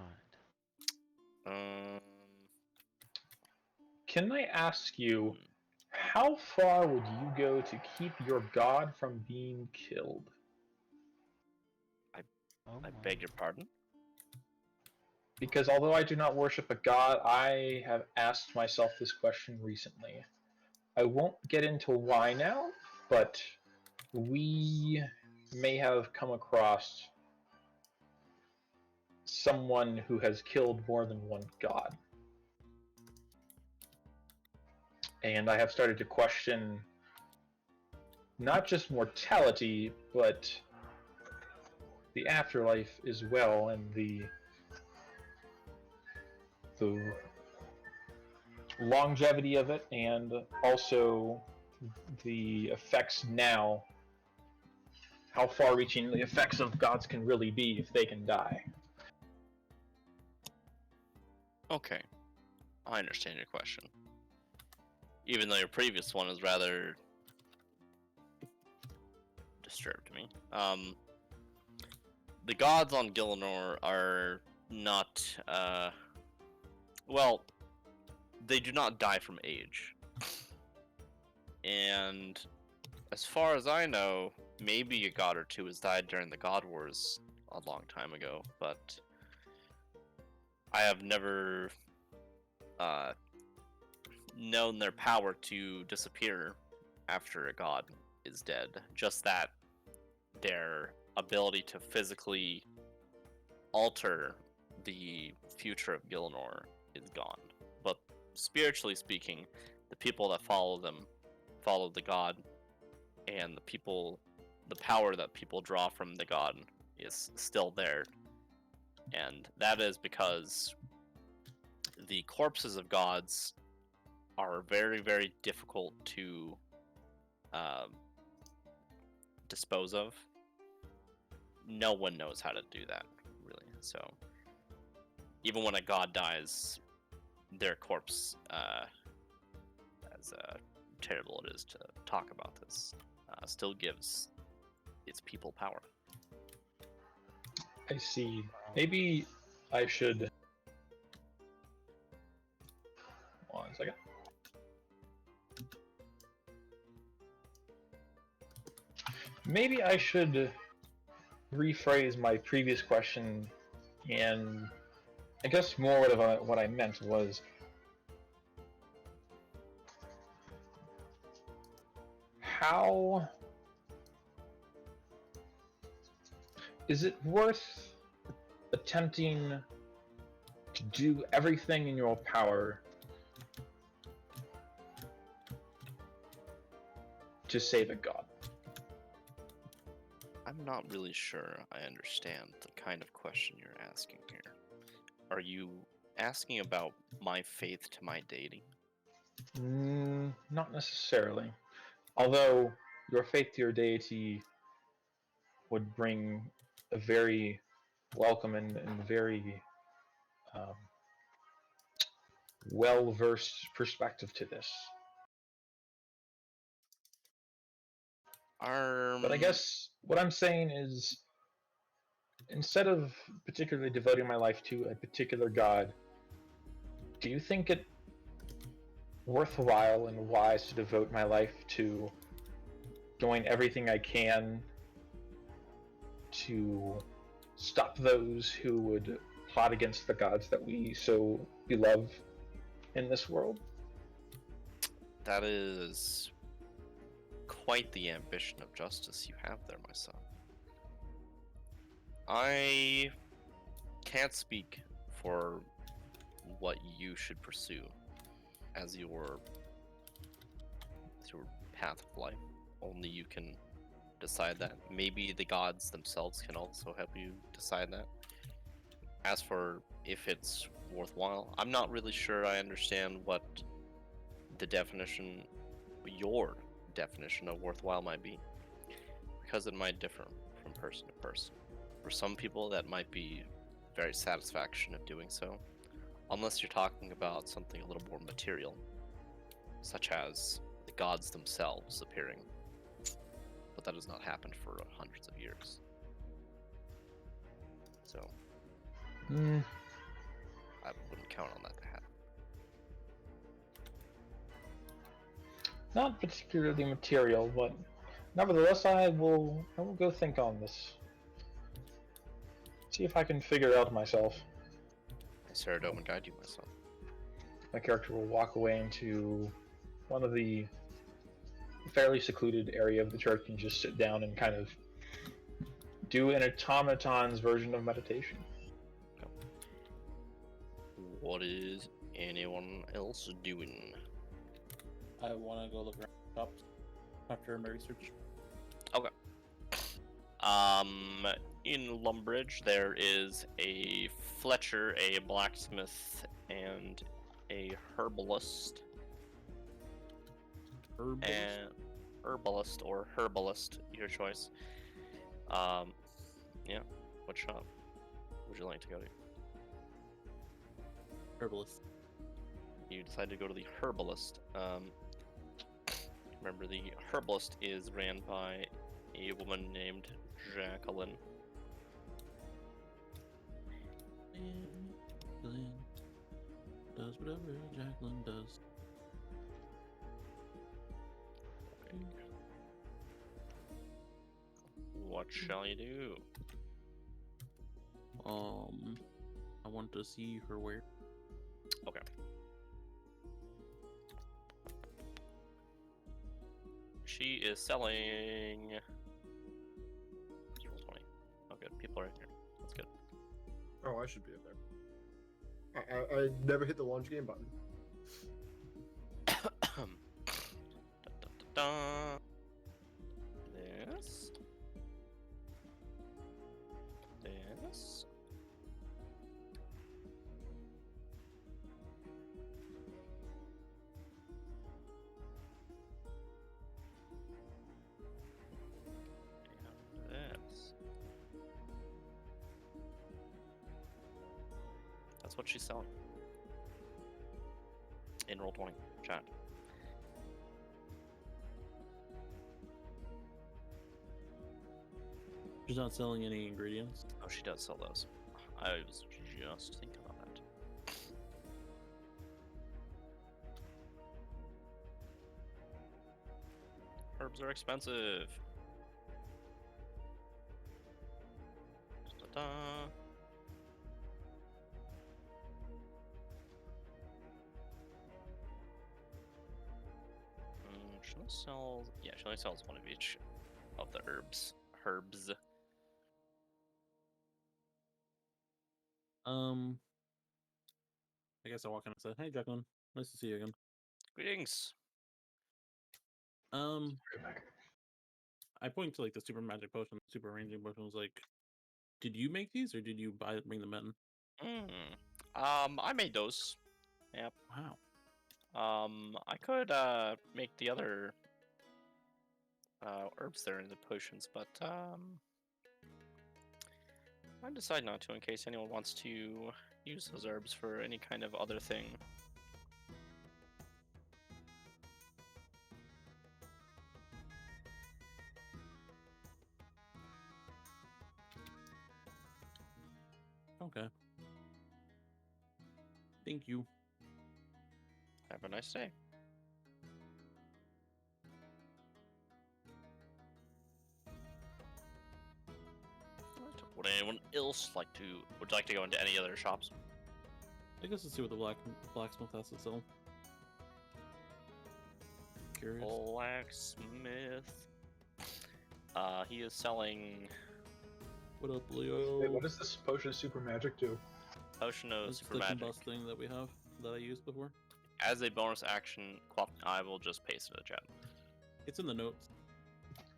Can I ask you, how far would you go to keep your god from being killed? Oh I my. beg your pardon? Because although I do not worship a god, I have asked myself this question recently. I won't get into why now, but we may have come across someone who has killed more than one god. And I have started to question not just mortality, but the afterlife as well, and the longevity of it, and also the effects now, how far-reaching the effects of gods can really be if they can die. Okay. I understand your question. Even though your previous one is rather disturbed me. The gods on Gielinor are not, well, they do not die from age. And as far as I know, maybe a god or two has died during the God Wars a long time ago, but I have never known their power to disappear after a god is dead. Just that their ability to physically alter the future of Gielinor is gone. But spiritually speaking, the people that follow them follow the god, and the power that people draw from the god is still there. And that is because the corpses of gods are very, very difficult to dispose of. No one knows how to do that, really. So even when a god dies, their corpse, as terrible it is to talk about this, still gives its people power. I see. Maybe I should... One second. Maybe I should rephrase my previous question, and I guess more what I meant was, how is it worth attempting to do everything in your power to save a god? I'm not really sure I understand the kind of question you're asking here. Are you asking about my faith to my deity? Not necessarily. Although your faith to your deity would bring a very welcome and very um, well-versed perspective to this. But I guess what I'm saying is, instead of particularly devoting my life to a particular god, do you think it worthwhile and wise to devote my life to doing everything I can to stop those who would plot against the gods that we so beloved in this world? That is quite the ambition of justice you have there, my son. I can't speak for what you should pursue as your path of life. Only you can decide that. Maybe the gods themselves can also help you decide that. As for if it's worthwhile, I'm not really sure I understand what the definition, your definition of worthwhile might be, because it might differ from person to person. For some people, that might be very satisfaction of doing so, unless you're talking about something a little more material, such as the gods themselves appearing. But that has not happened for hundreds of years. So, I wouldn't count on that to happen. Not particularly material, but nevertheless, I will go think on this. See if I can figure it out myself. Saradomin guide you, my son. My character will walk away into one of the fairly secluded area of the church and just sit down and kind of do an automaton's version of meditation. What is anyone else doing? I want to go look around shops after my research. In Lumbridge, there is a Fletcher, a blacksmith, and a herbalist. Herbalist or herbalist, your choice. Yeah. What shop would you like to go to? Herbalist. You decide to go to the herbalist. Remember, the herbalist is ran by a woman named Jacqueline. Jacqueline does whatever Jacqueline does. What shall you do? I want to see her wear. Okay. She is selling. Roll 20. Oh, good. People are in here. That's good. Oh, I should be in there. I never hit the launch game button. Dun, dun, dun, dun. This. This. And this. That's what she's selling. In roll 20, chat. She's not selling any ingredients. Oh, she does sell those. I was just thinking about that. Herbs are expensive. Da-da. She only sells. Yeah, she only sells one of each of the herbs. I guess I walk in and say, "Hey, Jacqueline, nice to see you again." Greetings. I point to like the super magic potion, super ranging potion. Was like, did you make these or did you bring them in? I made those. Wow. I could make the other herbs there into potions, but I decide not to in case anyone wants to use those herbs for any kind of other thing. Okay. Thank you. Have a nice day. Would anyone else like to? Would you like to go into any other shops? I guess let's see what the blacksmith has to sell. Curious. Blacksmith. He is selling What up, Leo? Wait, what does this potion of super magic do? potion of That's super the magic. combust thing that we have that I used before. As a bonus action, I will just paste it in the chat. It's in the notes.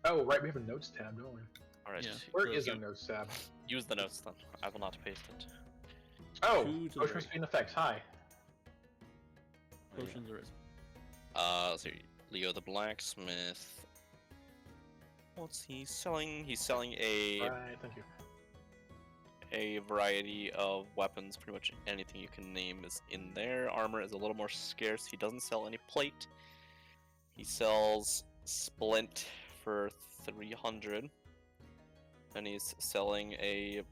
Oh, right, we have a notes tab, don't we? All right. Yeah. Where So is you- our notes tab? Use the notes then. I will not paste it. Oh, Two to the potion right. speed and effects. Hi. Potions are. Let's see. Leo the blacksmith. What's he selling? He's selling a Right, thank you. variety of weapons. Pretty much anything you can name is in there. Armor is a little more scarce. He doesn't sell any plate. He sells splint for 300. And he's selling a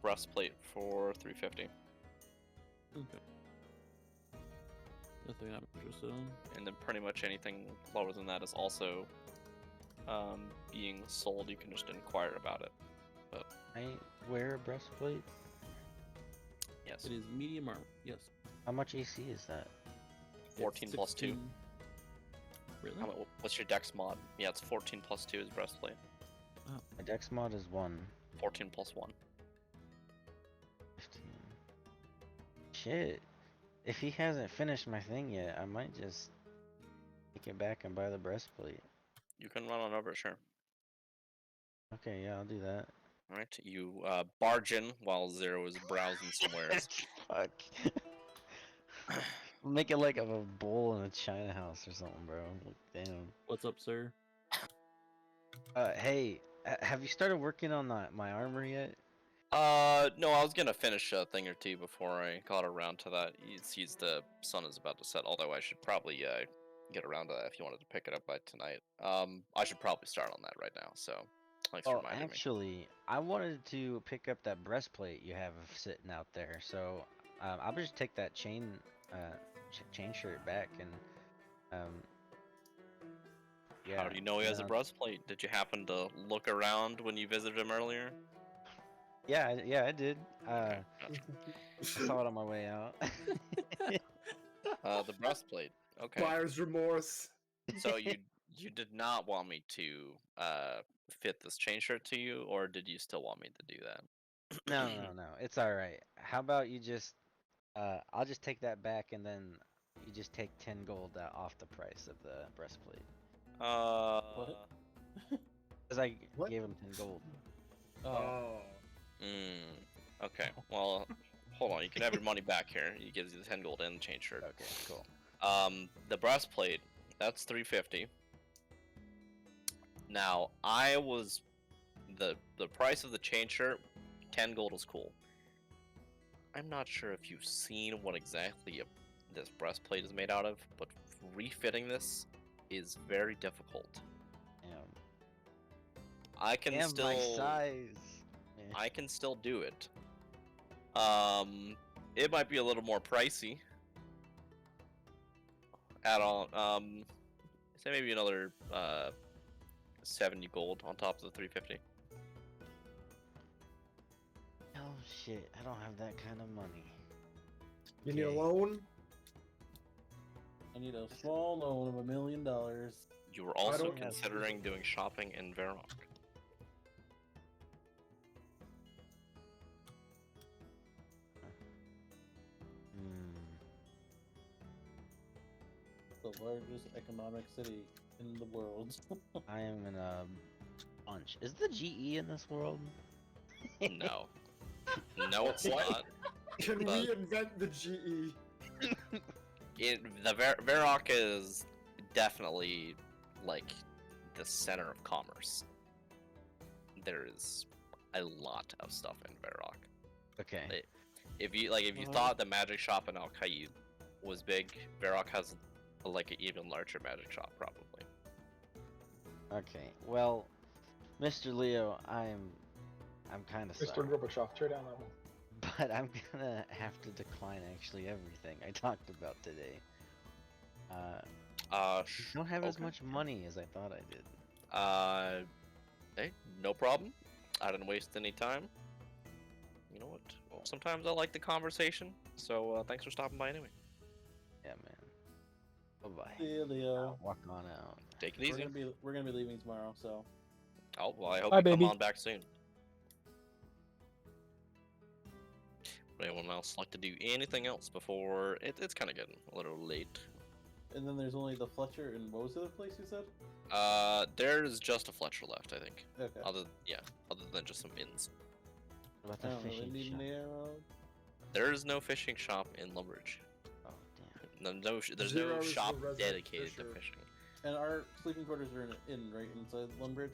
breastplate for 350. Okay. Nothing I'm interested in. And then pretty much anything lower than that is also being sold. You can just inquire about it. I wear a breastplate. Yes. It is medium armor. Yes. How much AC is that? 14 It's plus 2. 16. Really? What's your dex mod? Yeah, it's 14 plus 2 is breastplate. My dex mod is 1. 14 plus 1. 15. Shit. If he hasn't finished my thing yet, I might just take it back and buy the breastplate. You can run on over, sure. Okay, yeah, I'll do that. Alright, you barge in while Zero is browsing somewhere. Fuck. Make it like of a bowl in a China house or something, bro. Like, damn. What's up, sir? Hey, have you started working on my armor yet? No, I was gonna finish a thing or two before I got around to that. He sees the sun is about to set, although I should probably get around to that if you wanted to pick it up by tonight. I should probably start on that right now, so thanks for Oh, reminding me. actually, I wanted to pick up that breastplate you have sitting out there, so I'll just take that chain shirt back and yeah. How do you know he has a uh, breastplate? Did you happen to look around when you visited him earlier? Yeah, I did. Okay, gotcha. I saw it on my way out. The breastplate. Okay. Buyer's remorse. So you did not want me to fit this chain shirt to you, or did you still want me to do that? No, it's all right. How about you just I'll just take that back and then you just take 10 gold off the price of the breastplate. Cause I What? gave him 10 gold. Oh. Okay. Well, hold on. You can have your money back here. He gives you the 10 gold and the chain shirt. Okay, cool. The breastplate, that's 350. Now, the price of the chain shirt, 10 gold is cool. I'm not sure if you've seen what exactly this breastplate is made out of, but refitting this is very difficult. Damn. I can Damn, still my size. Man. I can still do it. It might be a little more pricey. Add on, say maybe another 70 gold on top of the 350. Oh shit, I don't have that kind of money. You need a Okay. loan? I need a small loan of $1 million. You were also don't- considering doing shopping in Vermont. the largest economic city in the world. I am in a bunch. Is the GE in this world? No. No, it's not. Can But- we invent the GE? Varrock is definitely like the center of commerce. There is a lot of stuff in Varrock. Okay. If you thought the magic shop in Al-Qaid was big, Varrock has like an even larger magic shop probably. Okay. Well, Mr. Leo, I'm kind of Mr. sorry, Gorbachev, tear down that one. but I'm gonna have to decline actually everything I talked about today. I don't have as Okay. much money as I thought I did. Hey, no problem. I didn't waste any time. You know what? Sometimes I like the conversation, so thanks for stopping by anyway. Yeah, man. Bye bye. See you, Leo. Walk on out. Take it We're easy. gonna be leaving tomorrow, so Oh, well, I hope Bye, you baby. come on back soon. Would anyone else like to do anything else before it's kind of getting a little late? and then there's only the Fletcher and what was the other place you said? There's just a Fletcher left, I think. Okay. Other than just some inns. What I about the don't really fishing need shop? an arrow. There is no fishing shop in Lumbridge. Oh damn. There's Zero no is the shop resident dedicated fisher. to fishing. And our sleeping quarters are in right inside Lumbridge.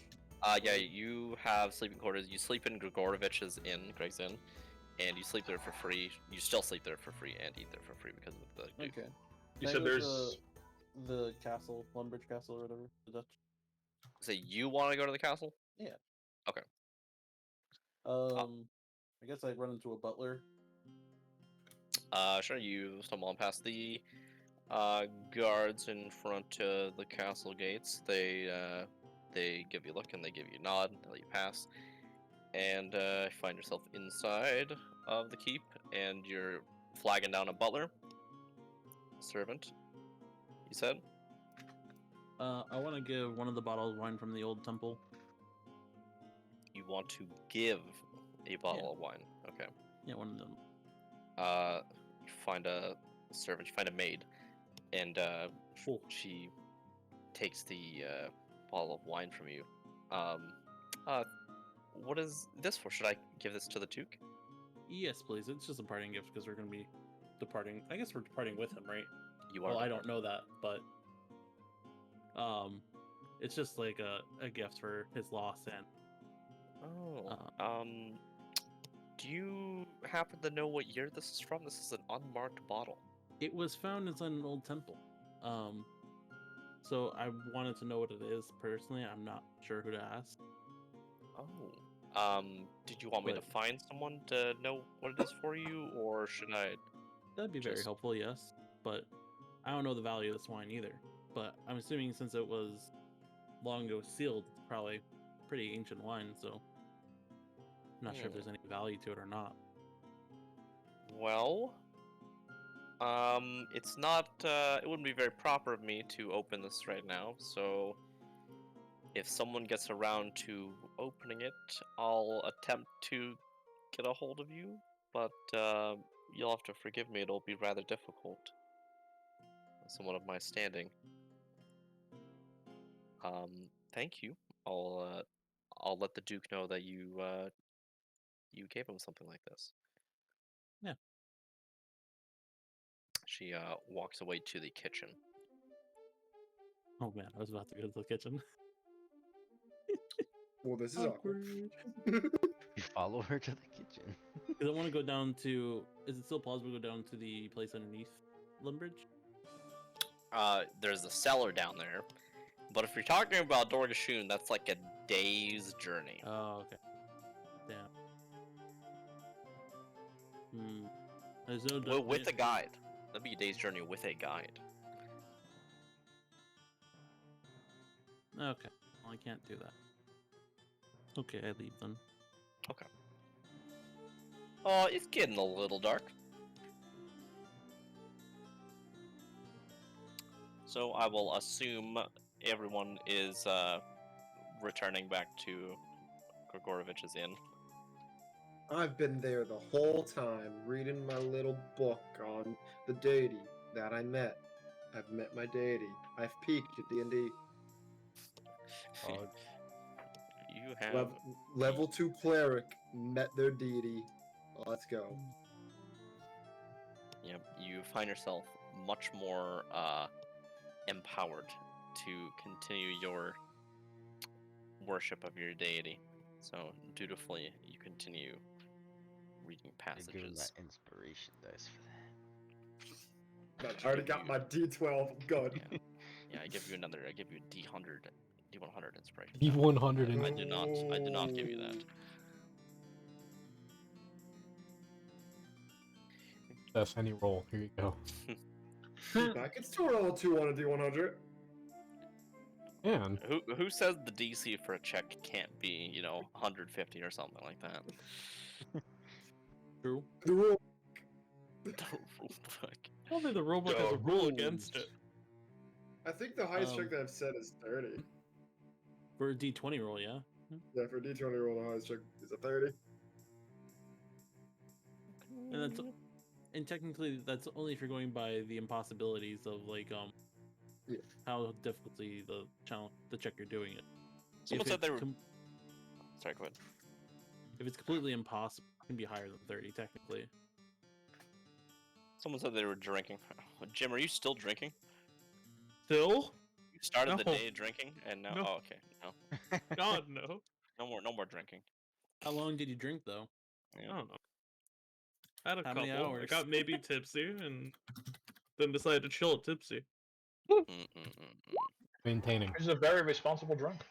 Yeah, you have sleeping quarters. You sleep in Grigorovich's inn, Greg's Inn, and you sleep there for free. You still sleep there for free and eat there for free because of the Duke. Okay. You Can I said go to there's. the castle, Lumbridge Castle or whatever. The Dutch. So you want to go to the castle? I guess I'd run into a butler. Sure. You stumble on past the guards in front of the castle gates. They give you a look and they give you a nod. They let you pass, and find yourself inside of the keep, and you're flagging down a butler, servant. You said. I want to give one of the bottles of wine from the old temple. You want to give a bottle of wine. Okay. Yeah, one of them. You find a servant. You find a maid, and Cool. she takes the bottle of wine from you. What is this for? Should I give this to the Duke? Yes, please. It's just a parting gift because we're gonna be departing. I guess we're departing with him, right? You are. Well, I don't know that, but it's just like a gift for his loss and Oh. Do you happen to know what year this is from? This is an unmarked bottle. it was found inside an old temple. So I wanted to know what it is personally. I'm not sure who to ask. Oh. Did you want me to But- find someone to know what it is for you, or should I? That'd be very Just- helpful, yes. But I don't know the value of this wine either. But I'm assuming since it was long ago sealed, it's probably pretty ancient wine, so I'm not sure if there's any value to it or not. Well, it's not. It wouldn't be very proper of me to open this right now. So, if someone gets around to opening it, I'll attempt to get a hold of you. But you'll have to forgive me. It'll be rather difficult. Someone of my standing. Thank you. I'll let the Duke know that you gave him something like this. Yeah. She walks away to the kitchen. Oh man, I was about to go to the kitchen. Well, this is awkward. You follow her to the kitchen. Because I want to go down to. Is it still plausible to go down to the place underneath Lumbridge? There's a cellar down there, but if you're talking about Dorgashoon, that's like a day's journey. Oh, okay. Damn. There's no. With a guide. That'd be a day's journey with a guide. Okay. Well, I can't do that. Okay, I leave then. Oh, it's getting a little dark. So I will assume everyone is returning back to Grigorovich's inn. I've been there the whole time, reading my little book on the deity that I met. I've met my deity. I've peaked at D&D. You have Level 2 cleric met their deity. Let's go. Yep, you find yourself much more empowered to continue your worship of your deity. So dutifully, you continue reading I give him passages. that inspiration dice for that. Man, I already got my D12. I'm good. Yeah, I give you another. I give you a D100 inspiration. D100 I and do not. I did not give you that. that's any roll. Here you go. I can still roll a 2 on a D100. And Who says the DC for a check can't be 150 or something like that? True. The rule. Fuck. I don't think the rulebook has a rule against it. I think the highest check Um, that I've set is 30. For a D20 roll, yeah. Yeah, for a D20 roll, the highest check is a 30. And technically that's only if you're going by the impossibilities of like Yeah. how difficulty the challenge the check you're doing it. Someone If said it's they were. Sorry, go ahead. if it's completely impossible, it can be higher than 30 technically. Someone said they were drinking. Jim, are you still drinking? Still? You started the No. day drinking, and now. No. Oh, okay. No, God, no. no more drinking. How long did you drink though? I don't know. I had a How couple. many I hours? got maybe tipsy, and then decided to chill at tipsy. maintaining. He's a very responsible drunk.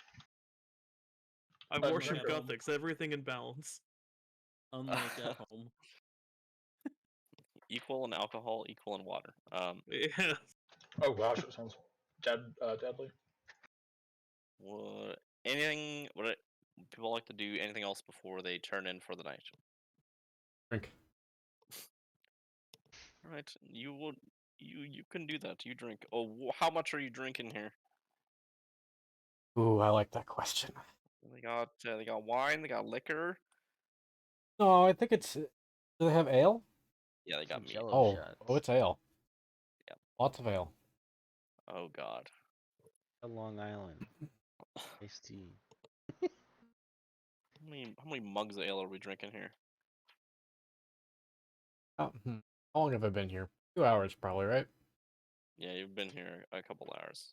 I Unlike worship at home. Gothics, everything in balance. Unlike at home. Equal in alcohol, equal in water. Yeah. Oh gosh, it sounds deadly. What? Anything? People like to do? Anything else before they turn in for the night? Drink. All right, you would. You can do that. You drink. Oh, how much are you drinking here? Ooh, I like that question. They got wine. They got liquor. No, I think it's. Do they have ale? Yeah, they got Some meat. Jello Oh, shots. oh, it's ale. Yep. Lots of ale. Oh God. A Long Island. Iced tea. How many mugs of ale are we drinking here? How long have I been here? 2 hours, probably, right? Yeah, you've been here a couple hours.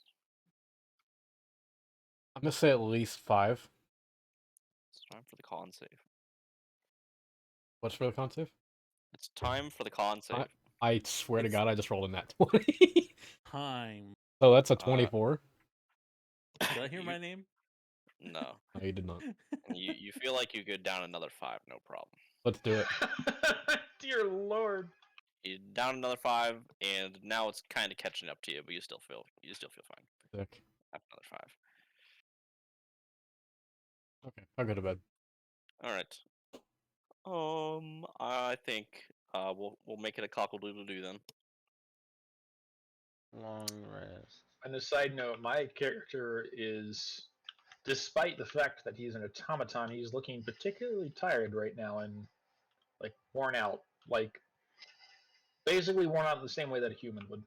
I'm gonna say at least 5. It's time for the con save. What's for the con save? It's time for the con save. I swear to It's- God, I just rolled a nat 20. Time. So that's a 24. Did I hear You- my name? No. No, you did not. And you feel like you go down another 5, no problem. Let's do it. Dear Lord. You down another 5, and now it's kind of catching up to you, but you still feel fine. Sick. After another 5. Okay, I'll go to bed. All right. I think we'll make it a cockle-doodle-doo then. Long rest. On a side note, my character is, despite the fact that he's an automaton, he's looking particularly tired right now and like worn out, like basically worn out in the same way that a human would.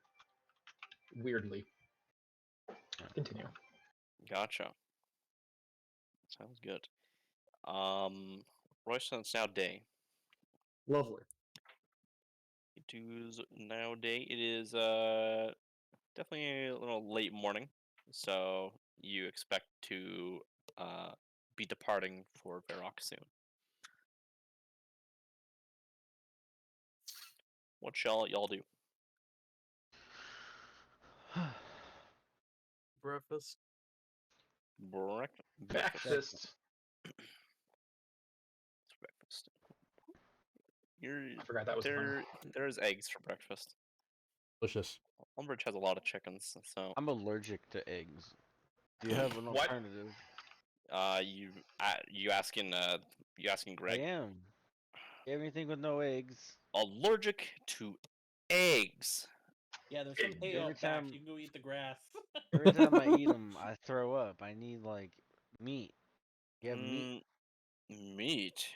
Weirdly. Continue. Gotcha. Sounds good. Royston, it's now day. Lovely. It is now day. It is definitely a little late morning, so you expect to be departing for Varrock soon. What shall y'all do? Breakfast. Breakfast. Breakfast. Breakfast. You're I forgot that was a thing. there's eggs for breakfast. Delicious. Umbridge has a lot of chickens, so I'm allergic to eggs. Do you have an What? alternative? you asking Greg? I am. You have anything with no eggs? Allergic to eggs. Yeah, there's some hay Every out back. time- You can go eat the grass. Every time I eat them, I throw up. I need like meat. You have meat? Meat.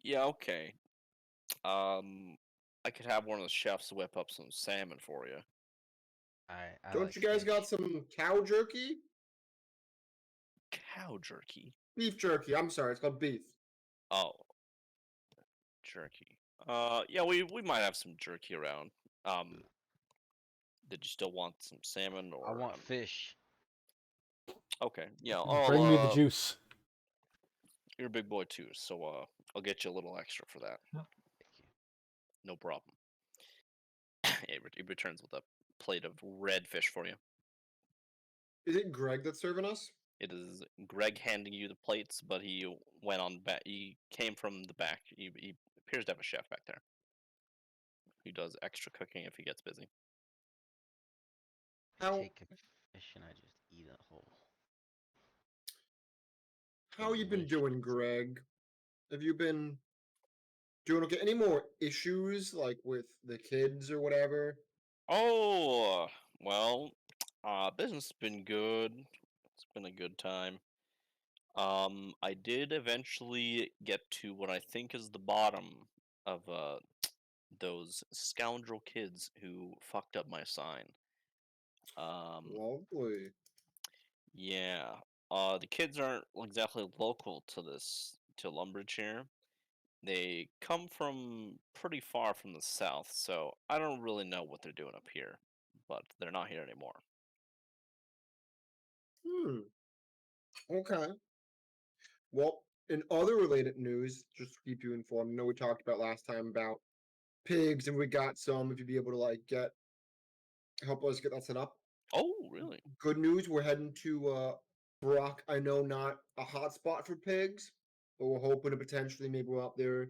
Yeah, okay. I could have one of the chefs whip up some salmon for you. I Don't like you guys got fish. some cow jerky? Cow jerky. Beef jerky. I'm sorry, it's called beef. Oh, jerky. Yeah, we might have some jerky around. Did you still want some salmon or? I want fish. Okay, yeah. I'll, Bring me the juice. You're a big boy too, so I'll get you a little extra for that. Thank you. No problem. He returns with a plate of red fish for you. Is it Greg that's serving us? It is Greg handing you the plates, but he went on back. He came from the back. He appears to have a chef back there. He does extra cooking if he gets busy. I How take a fish and I just eat it whole. how you been Delicious. doing, Greg? Have you been doing okay? Any more issues like with the kids or whatever? Oh, well, business has been good. It's been a good time. I did eventually get to what I think is the bottom of those scoundrel kids who fucked up my sign. Lovely. Yeah. The kids aren't exactly local to Lumbridge here. They come from pretty far from the south, so I don't really know what they're doing up here. But they're not here anymore. Okay. Well, in other related news, just to keep you informed, I know we talked about last time about pigs, and we got some. If you'd be able to help us get that set up. Oh, really? Good news, we're heading to Brock. I know not a hot spot for pigs, but we're hoping to potentially maybe go out there,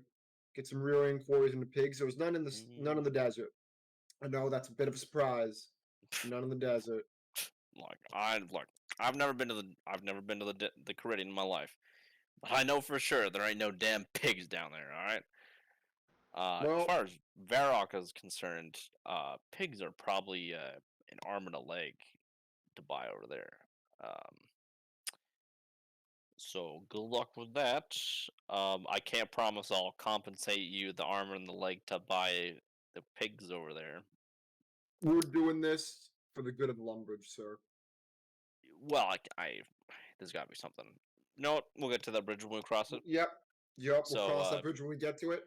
get some rearing quarries into pigs. There was none in none in the desert. I know that's a bit of a surprise. None in the desert. I've never been to the Caribbean in my life, but I know for sure there ain't no damn pigs down there. All right. As Well, far as Varrock is concerned, pigs are probably an arm and a leg to buy over there. Um, so good luck with that. I can't promise I'll compensate you the arm and the leg to buy the pigs over there. we're doing this for the good of the Lumbridge, sir. Well, there's got to be something. No, we'll get to that bridge when we cross it. Yep. We'll So, cross that bridge when we get to it.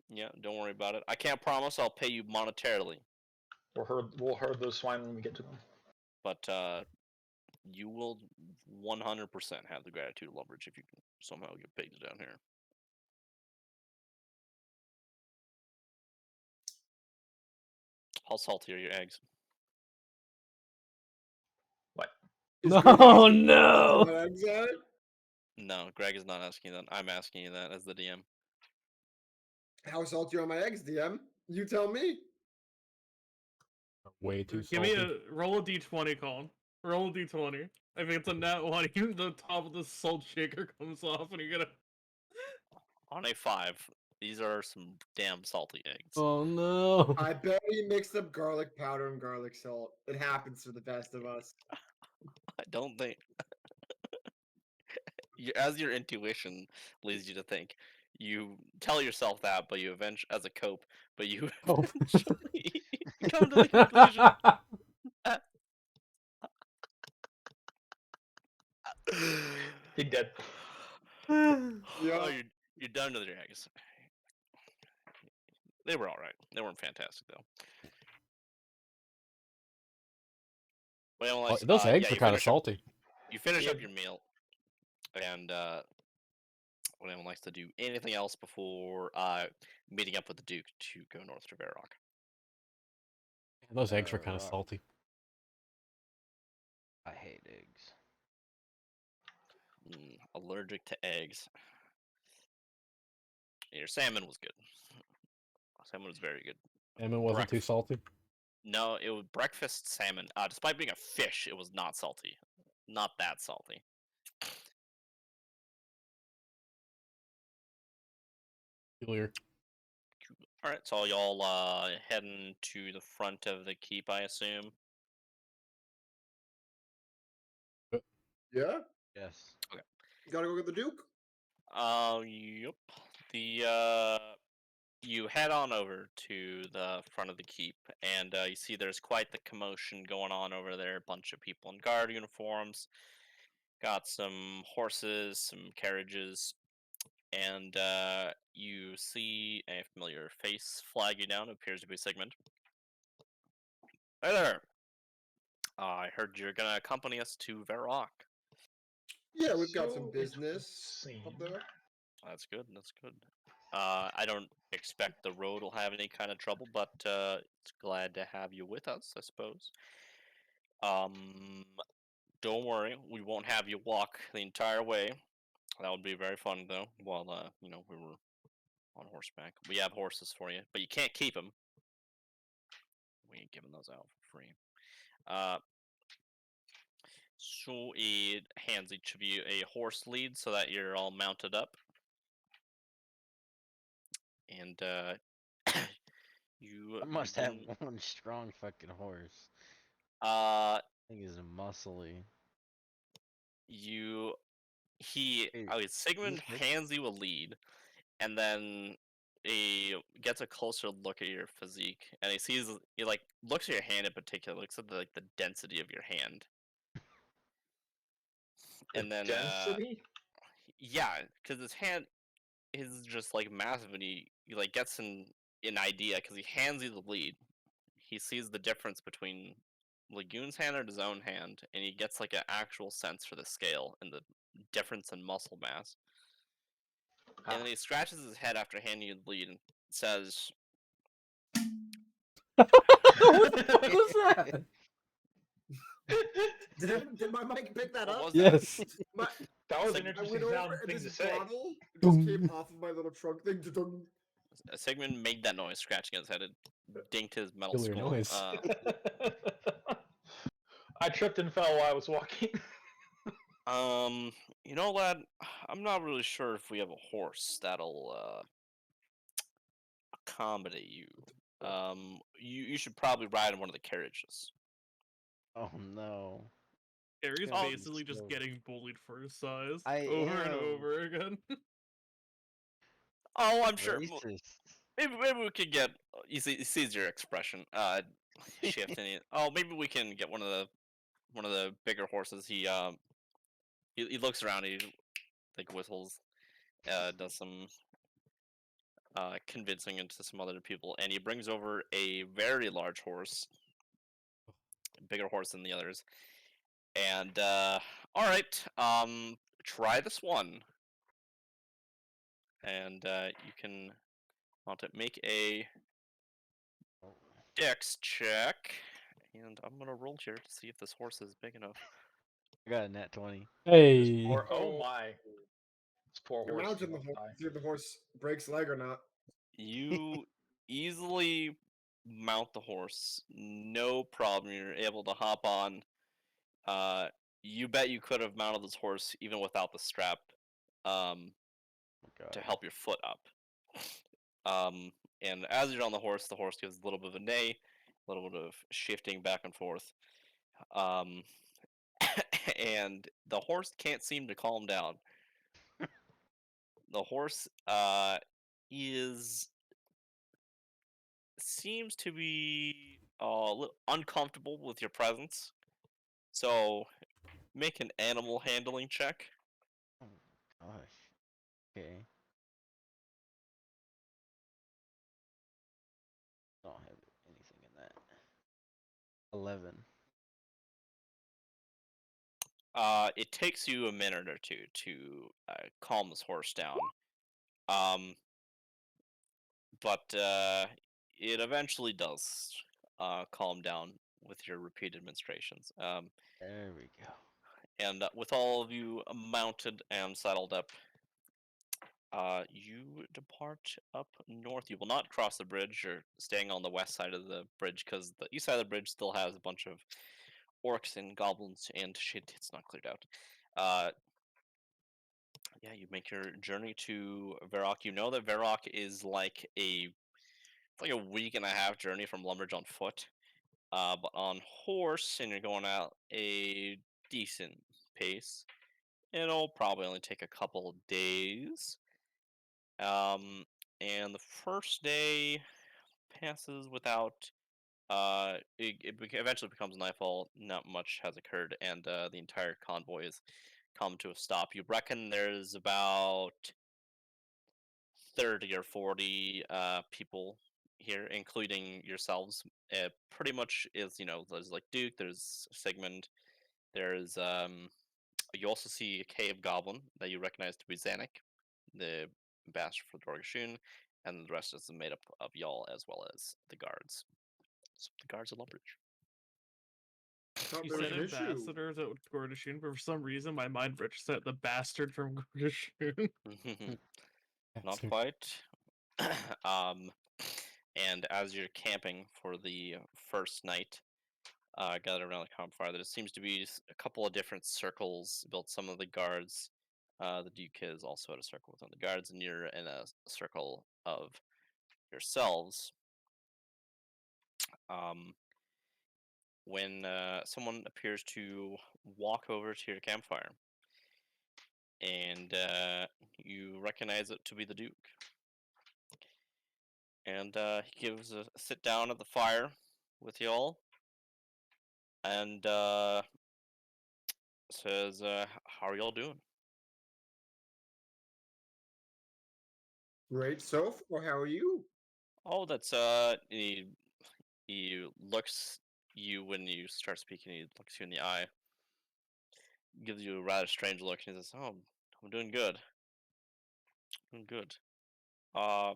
Yeah, don't worry about it. I can't promise I'll pay you monetarily, We'll herd those swine when we get to them. but you will 100% have the gratitude of Lumbridge if you can somehow get pigs down here. How salty are your eggs? What? Is No, Greg asking no. my eggs are? No, Greg is not asking that. I'm asking you that as the DM. How salty are my eggs, DM? You tell me. Way too Give me salty. a roll a d20, Colin. Roll a d20. If it's a nat one, the top of the salt shaker comes off, and you're gonna. On a 5, these are some damn salty eggs. Oh no. I bet you mixed up garlic powder and garlic salt. It happens for the best of us. I don't think. As your intuition leads you to think, you tell yourself that, but you eventually, as a cope, but you Oh. eventually come to the conclusion. Pig dead. Oh, Yeah. you're done with your eggs. They were all right. They weren't fantastic though. Well, Oh, those eggs yeah, are you kind of finish up- salty. You finish Yeah. up your meal, and what anyone likes to do anything else before meeting up with the Duke to go north to Varrock. Those eggs were kind of Rock. salty. I hate eggs. Allergic to eggs. Your salmon was good. Salmon was very good. Salmon wasn't too salty. No, it was breakfast salmon. Despite being a fish, it was not salty. Not that salty. Peculiar. All right, so y'all heading to the front of the keep, I assume. Yeah? Yes. Gotta go get the Duke. Yep. The you head on over to the front of the keep, and you see there's quite the commotion going on over there. A bunch of people in guard uniforms, got some horses, some carriages, and you see a familiar face flag you down. It appears to be Sigmund. Hey there! I heard you're gonna accompany us to Varrock. Yeah, we've got some So it would business up seem. there. That's good. That's good. I don't expect the road will have any kind of trouble, but it's glad to have you with us, I suppose. Um, don't worry, we won't have you walk the entire way. That would be very fun, though. While we were on horseback. We have horses for you, but you can't keep them. We ain't giving those out for free. Uh, so it hands each of you a horse lead so that you're all mounted up, and you I must have begin. one strong fucking horse. Uh, I think he's muscly. Hey, Sigmund this- hands you a lead, and then he gets a closer look at your physique, and he like looks at your hand in particular, looks at the density of your hand, The and then density? yeah, because his hand is just like massive, and he like gets an idea because he hands you the lead. He sees the difference between Lagoon's hand and his own hand, and he gets like an actual sense for the scale and the difference in muscle mass. And then he scratches his head after handing you the lead and says, What the fuck was that? Did my mic pick that "What up? was Yes. My, That was Like, an I I interesting went over sound and thing to this say. bottle just Dong. came off of my little trunk thing. Dong. Sigmund made that noise, scratching his head. It dinked his metal Peculiar skull. noise. I tripped and fell while I was walking. Lad, I'm not really sure if we have a horse that'll accommodate you. You should probably ride in one of the carriages. Oh no. Gary's gonna Oh, be basically just so- getting bullied for his size I over and am. over again. Oh, I'm sure. Racist. Maybe we could get. He sees your expression. Shift and maybe we can get one of the bigger horses. He looks around. He like whistles. Does some convincing into some other people, and he brings over a very large horse, bigger horse than the others. And all right, try this one, and you can want to make a Oh, dex check, and I'm gonna roll here to see if this horse is big enough. I got a nat 20. Hey. Or oh my, this poor You're horse. mounting the horse. See if the horse breaks leg or not. You easily mount the horse, no problem. You're able to hop on. You bet you could have mounted this horse even without the strap, um, Oh god. to help your foot up. And as you're on the horse gives a little bit of a neigh, a little bit of shifting back and forth. Um, and the horse can't seem to calm down. The horse seems to be a little uncomfortable with your presence. So make an animal handling check. Oh my gosh. Okay. I don't have anything in that. 11. It takes you a minute or two to calm this horse down. But it eventually does calm down with your repeated administrations. There we go. And with all of you mounted and saddled up, you depart up north. You will not cross the bridge. You're staying on the west side of the bridge because the east side of the bridge still has a bunch of orcs and goblins and shit. It's not cleared out. Yeah, you make your journey to Varrock. You know that Varrock is it's like a week and a half journey from Lumbridge on foot. But on horse, and you're going at a decent pace, it'll probably only take a couple of days. and the first day passes without. Eventually becomes nightfall. Not much has occurred, and the entire convoy has come to a stop. You reckon there's about 30 or 40 people here, including yourselves. Pretty much is, there's like Duke, there's Sigmund, there's you also see a cave goblin that you recognize to be Zanuck, the bastard for Dorgashun, and the rest is made up of y'all as well as the guards. So the guards of Lumbridge. Thought You there was said an issue. ambassadors at Gordashun, but for some reason my mind registered the bastard from Gordashun. Not Bastard. quite. And as you're camping for the first night, gathered around the campfire, there seems to be a couple of different circles built. Some of the guards, the Duke is also at a circle with some of the guards, and you're in a circle of yourselves. When someone appears to walk over to your campfire, and you recognize it to be the Duke. And he gives a sit down at the fire with y'all, and says, "How are y'all doing?" Great, so far. How are you? Oh, that's he looks you when you start speaking. He looks you in the eye, gives you a rather strange look, and he says, "Oh, I'm doing good. Doing good. Uh,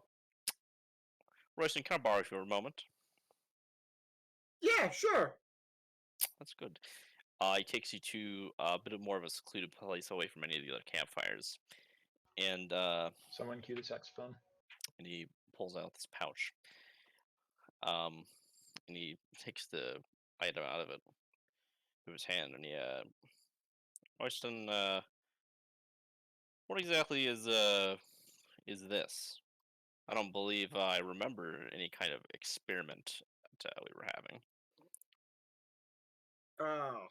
Royston, can I borrow you for a moment?" Yeah, sure. That's good. He takes you to a bit more of a secluded place away from any of the other campfires, and Someone cue the saxophone. he pulls out this pouch. And he takes the item out of it with his hand, and he, Royston, what exactly is this? I don't believe I remember any kind of experiment that we were having. Oh.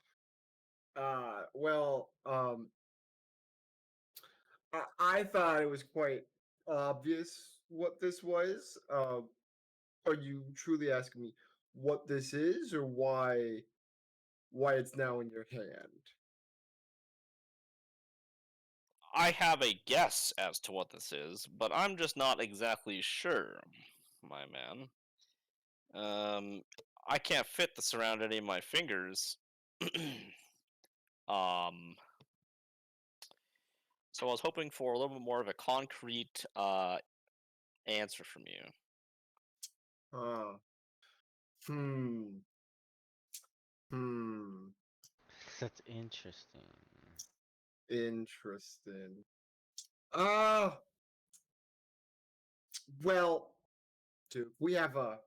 Well, I thought it was quite obvious what this was. Are you truly asking me what this is, or why it's now in your hand? I have a guess as to what this is, but I'm just not exactly sure, my man. I can't fit this around any of my fingers. um, so I was hoping for a little bit more of a concrete answer from you. Uh, hmm. Hmm. That's interesting. Interesting. Uh, well, dude, we have a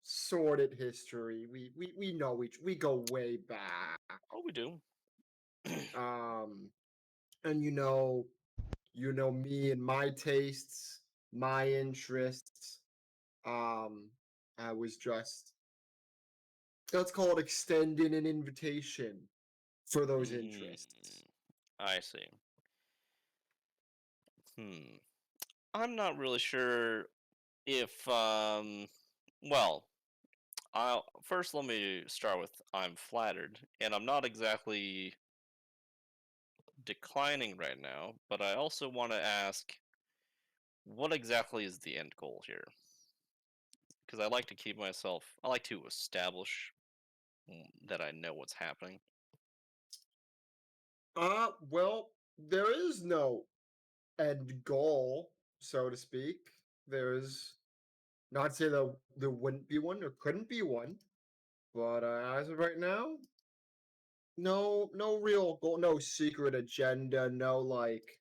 sordid history. We know we go way back. Oh, we do. Um, and you know me and my tastes, my interests. I was just, let's call it, extending an invitation for those interests. I see. I'm not really sure if well, I'll first let me start with I'm flattered, and I'm not exactly declining right now, but I also want to ask what exactly is the end goal here? Because I like to establish that I know what's happening. Well, there is no end goal, so to speak. There's, not to say that there wouldn't be one or couldn't be one, but as of right now, no real goal, no secret agenda, no like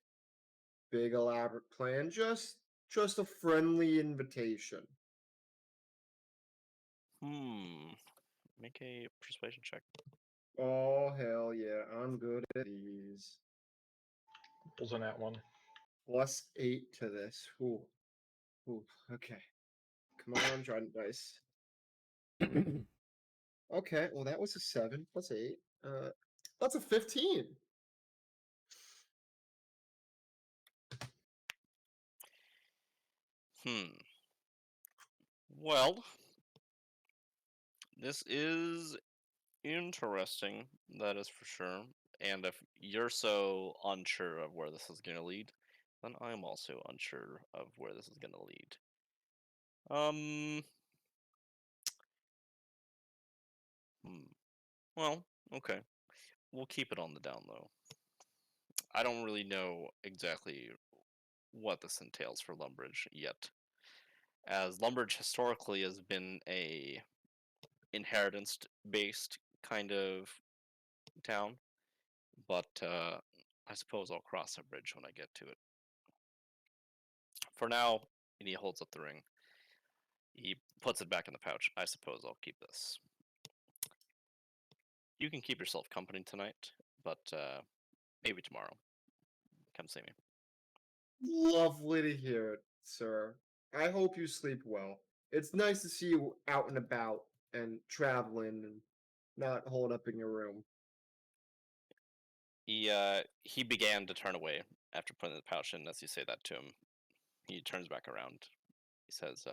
big elaborate plan, just a friendly invitation. Make a persuasion check. Oh hell yeah, I'm good at these. Pulls on that one. +8 to this. Ooh. Ooh, okay. Come on, Trident dice. Okay, well that was a 7 +8. That's a 15. Well, this is interesting, that is for sure. And if you're so unsure of where this is going to lead, then I'm also unsure of where this is going to lead. Well, okay. We'll keep it on the down low. I don't really know exactly what this entails for Lumbridge yet, as Lumbridge historically has been a inheritance-based kind of town, but I suppose I'll cross that bridge when I get to it. For now, and he holds up the ring. He puts it back in the pouch. I suppose I'll keep this. You can keep yourself company tonight, but maybe tomorrow. Come see me. Lovely to hear it, sir. I hope you sleep well. It's nice to see you out and about and traveling and not holed up in your room. He began to turn away after putting the pouch in. As you say that to him, he turns back around. He says,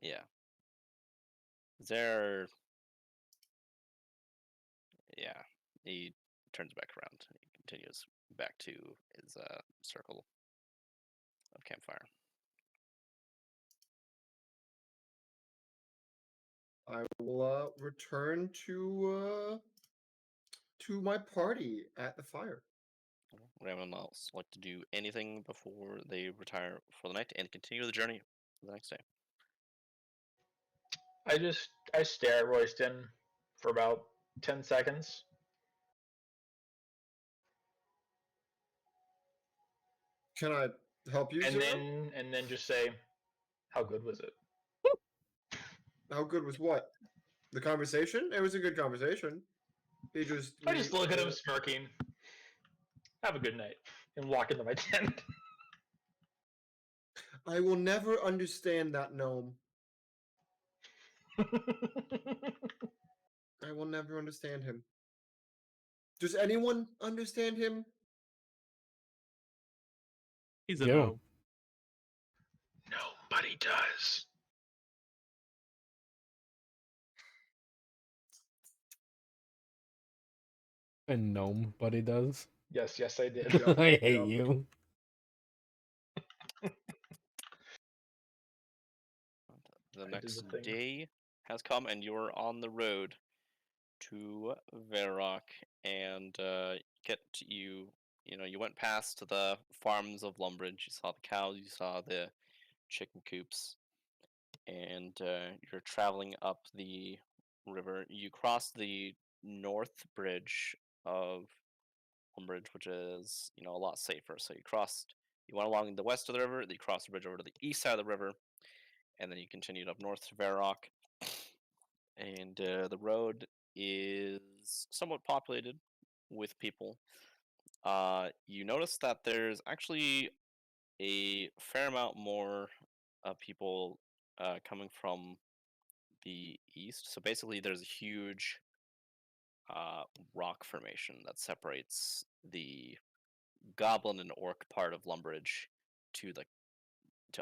"Yeah, is there?" Yeah. He turns back around. He continues back to his circle of campfire. I will return to my party at the fire. Would anyone else like to do anything before they retire for the night and continue the journey the next day? I stare at Royston for about 10 seconds. Can I help you, And sir? then just say, how good was it? How good was what? The conversation? It was a good conversation. I just look at him smirking. Have a good night. And walk into my tent. I will never understand that gnome. I will never understand him. Does anyone understand him? He's a Yeah. no. Nobody does. A gnome, but he does. Yes, I did. Yep, I hate yep. you. The I did next the thing. day has come, and you're on the road to Varrock, and you went past the farms of Lumbridge. You saw the cows, you saw the chicken coops, and you're traveling up the river. You cross the north bridge of Lumbridge, which is a lot safer. So you went along the west of the river, then you crossed the bridge over to the east side of the river, and then you continued up north to Varrock. And the road is somewhat populated with people. You notice that there's actually a fair amount more people coming from the east. So basically, there's a huge rock formation that separates the goblin and orc part of Lumbridge to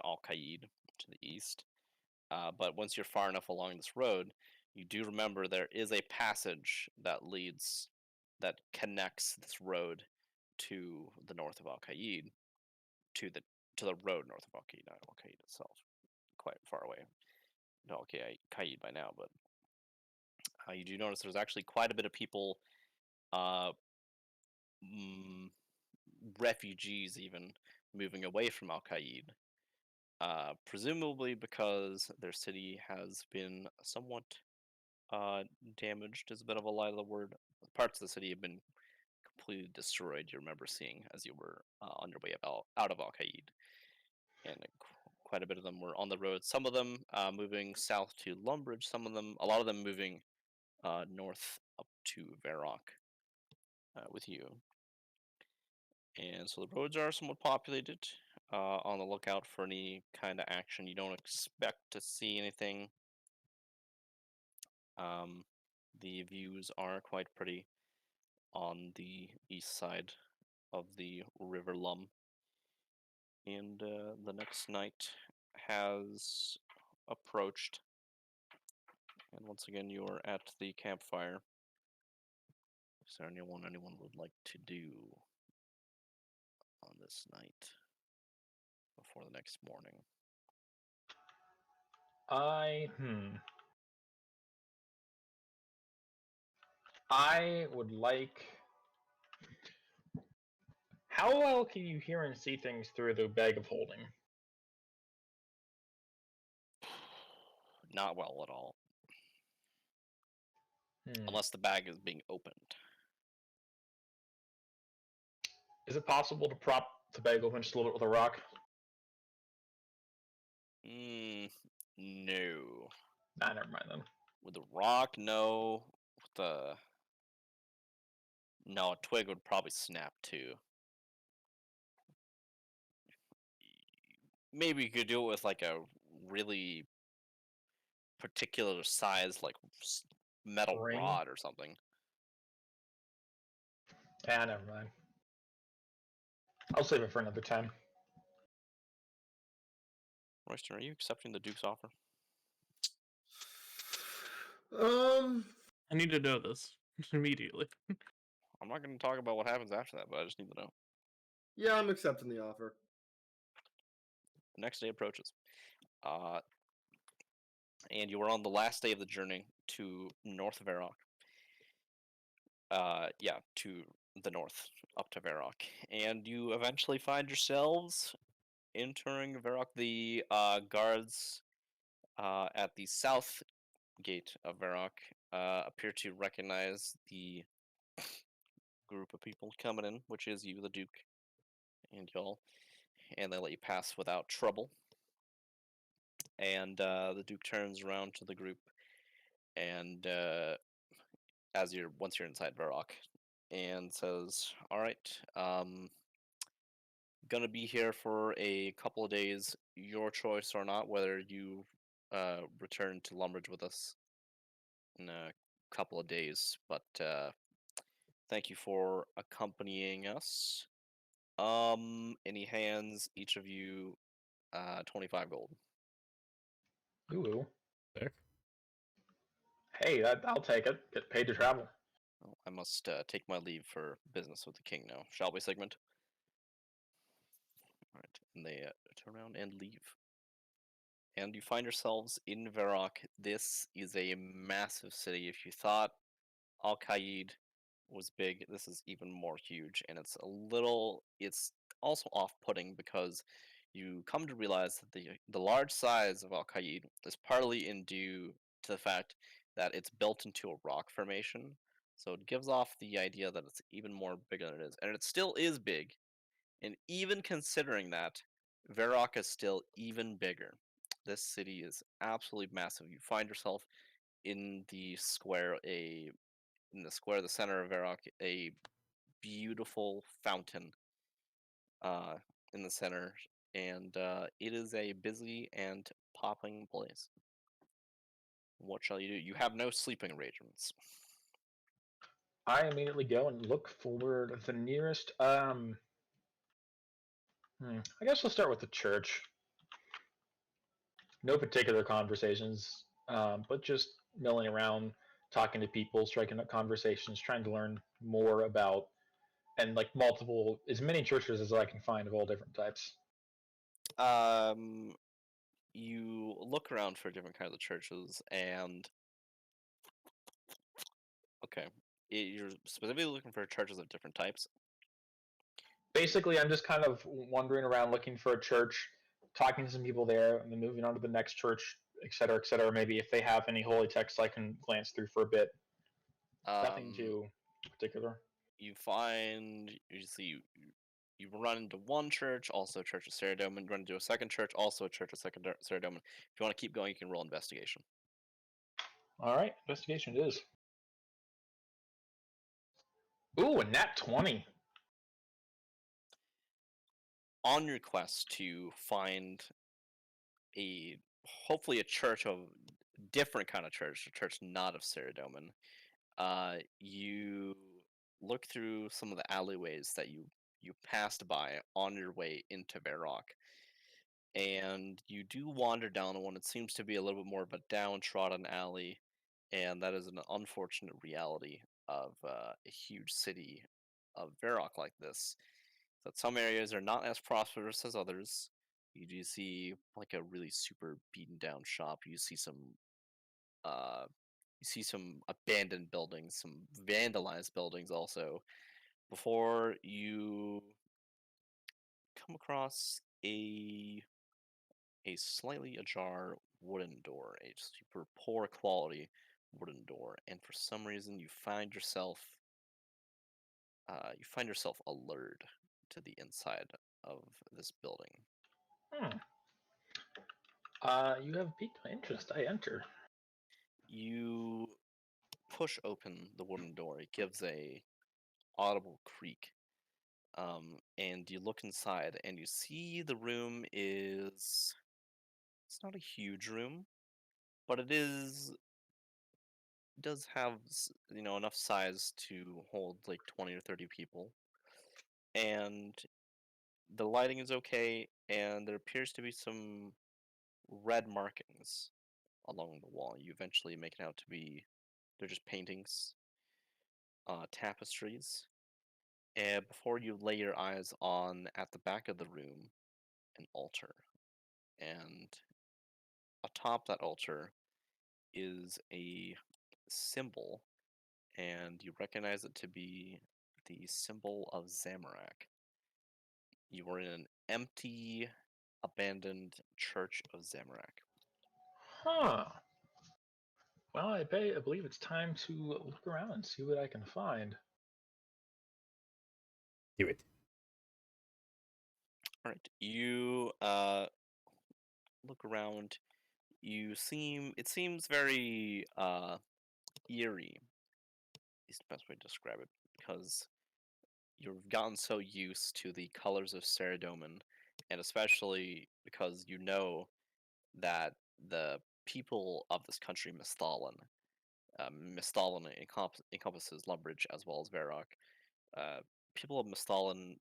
Al Qaid to the east. But once you're far enough along this road, you do remember there is a passage that connects this road to the north of Al Qaid, to the road north of Al Qaid, not Al Qaid itself, quite far away to Al Qaid by now. But you do notice there's actually quite a bit of people, uh, refugees even, moving away from Al Qaid. Presumably because their city has been somewhat damaged is a bit of a lie of the word. Parts of the city have been completely destroyed. You remember seeing as you were on your way out of Al Qaid, and quite a bit of them were on the road. Some of them moving south to Lumbridge. A lot of them moving north up to Varrock with you. And so the roads are somewhat populated. On the lookout for any kind of action. You don't expect to see anything. The views are quite pretty on the east side of the River Lum. and the next night has approached. And once again, you are at the campfire. Is there anyone would like to do on this night before the next morning? I would like. How well can you hear and see things through the bag of holding? Not well at all, Hmm. unless the bag is being opened. Is it possible to prop the bag open just a little bit with a rock? No. Nah, never mind then. With the rock, no. With the no, a twig would probably snap too. Maybe you could do it with like a really particular size, like metal Ring? rod or something. Ah, never mind. I'll save it for another time. Royston, are you accepting the Duke's offer? I need to know this immediately. I'm not going to talk about what happens after that, but I just need to know. Yeah, I'm accepting the offer. The next day approaches. And you are on the last day of the journey to North Varrock. Yeah, to the north, up to Varrock. And you eventually find yourselves entering Varrock. The guards at the south gate of Varrock appear to recognize the group of people coming in, which is you, the Duke, and y'all, and they let you pass without trouble. And the Duke turns around to the group, and once you're inside Varrock, and says, "All right, gonna be here for a couple of days. Your choice or not, whether you return to Lumbridge with us in a couple of days. But thank you for accompanying us. And he hands each of you 25 gold. Ooh. Sick. Hey, I'll take it. Get paid to travel. Well, I must take my leave for business with the king now. Shall we, Sigmund? All right, and they turn around and leave. And you find yourselves in Varrock. This is a massive city. If you thought Al-Qaid was big, this is even more huge, and it's also off-putting because you come to realize that the large size of Al-Qaid is partly due to the fact that it's built into a rock formation, so it gives off the idea that it's even more bigger than it is, and it still is big, and even considering that, Varrock is still even bigger. This city is absolutely massive. You find yourself in the square, the center of Varrock, a beautiful fountain in the center, and it is a busy and popping place. What shall you do? You have no sleeping arrangements. I immediately go and look for the nearest. I guess we'll start with the church. No particular conversations, but just milling around, talking to people, striking up conversations, trying to learn more about, and like as many churches as I can find of all different types. You look around for different kinds of churches, and okay, you're specifically looking for churches of different types. Basically, I'm just kind of wandering around looking for a church, talking to some people there, and then moving on to the next church, et cetera, et cetera. Maybe if they have any holy texts I can glance through for a bit. Nothing too particular. You run into one church, also Church of Saradomin. Run into a second church, also a Church of Saradomin. If you want to keep going, you can roll investigation. All right, investigation it is. Ooh, a nat 20. On your quest to find hopefully a church of different kind of church, a church not of Saradomin, you look through some of the alleyways that you you passed by on your way into Varrock. And you do wander down one. It seems to be a little bit more of a downtrodden alley, and that is an unfortunate reality of a huge city of Varrock like this. That some areas are not as prosperous as others. You do see like a really super beaten down shop. Uh, you see some abandoned buildings, some vandalized buildings also. Before you come across a slightly ajar wooden door, a super poor quality wooden door, and for some reason you find yourself allured to the inside of this building. Hmm. You have piqued my interest. I enter. You push open the wooden door. It gives a audible creak, and you look inside, and you see the room is. It's not a huge room, but it does have enough size to hold like 20 or 30 people, and the lighting is okay, and there appears to be some red markings along the wall. You eventually make it out to be they're just paintings, tapestries, and before you lay your eyes on at the back of the room an altar, and atop that altar is a symbol, and you recognize it to be the symbol of Zamorak. You are in an empty, abandoned church of Zamorak. Huh. Well, I believe it's time to look around and see what I can find. Do it. All right, you look around. It seems very eerie. Is the best way to describe it, because you've gotten so used to the colors of Saradomin, and especially because you know that the people of this country, Misthalin encompasses Lumbridge as well as Varrock. People of Misthalin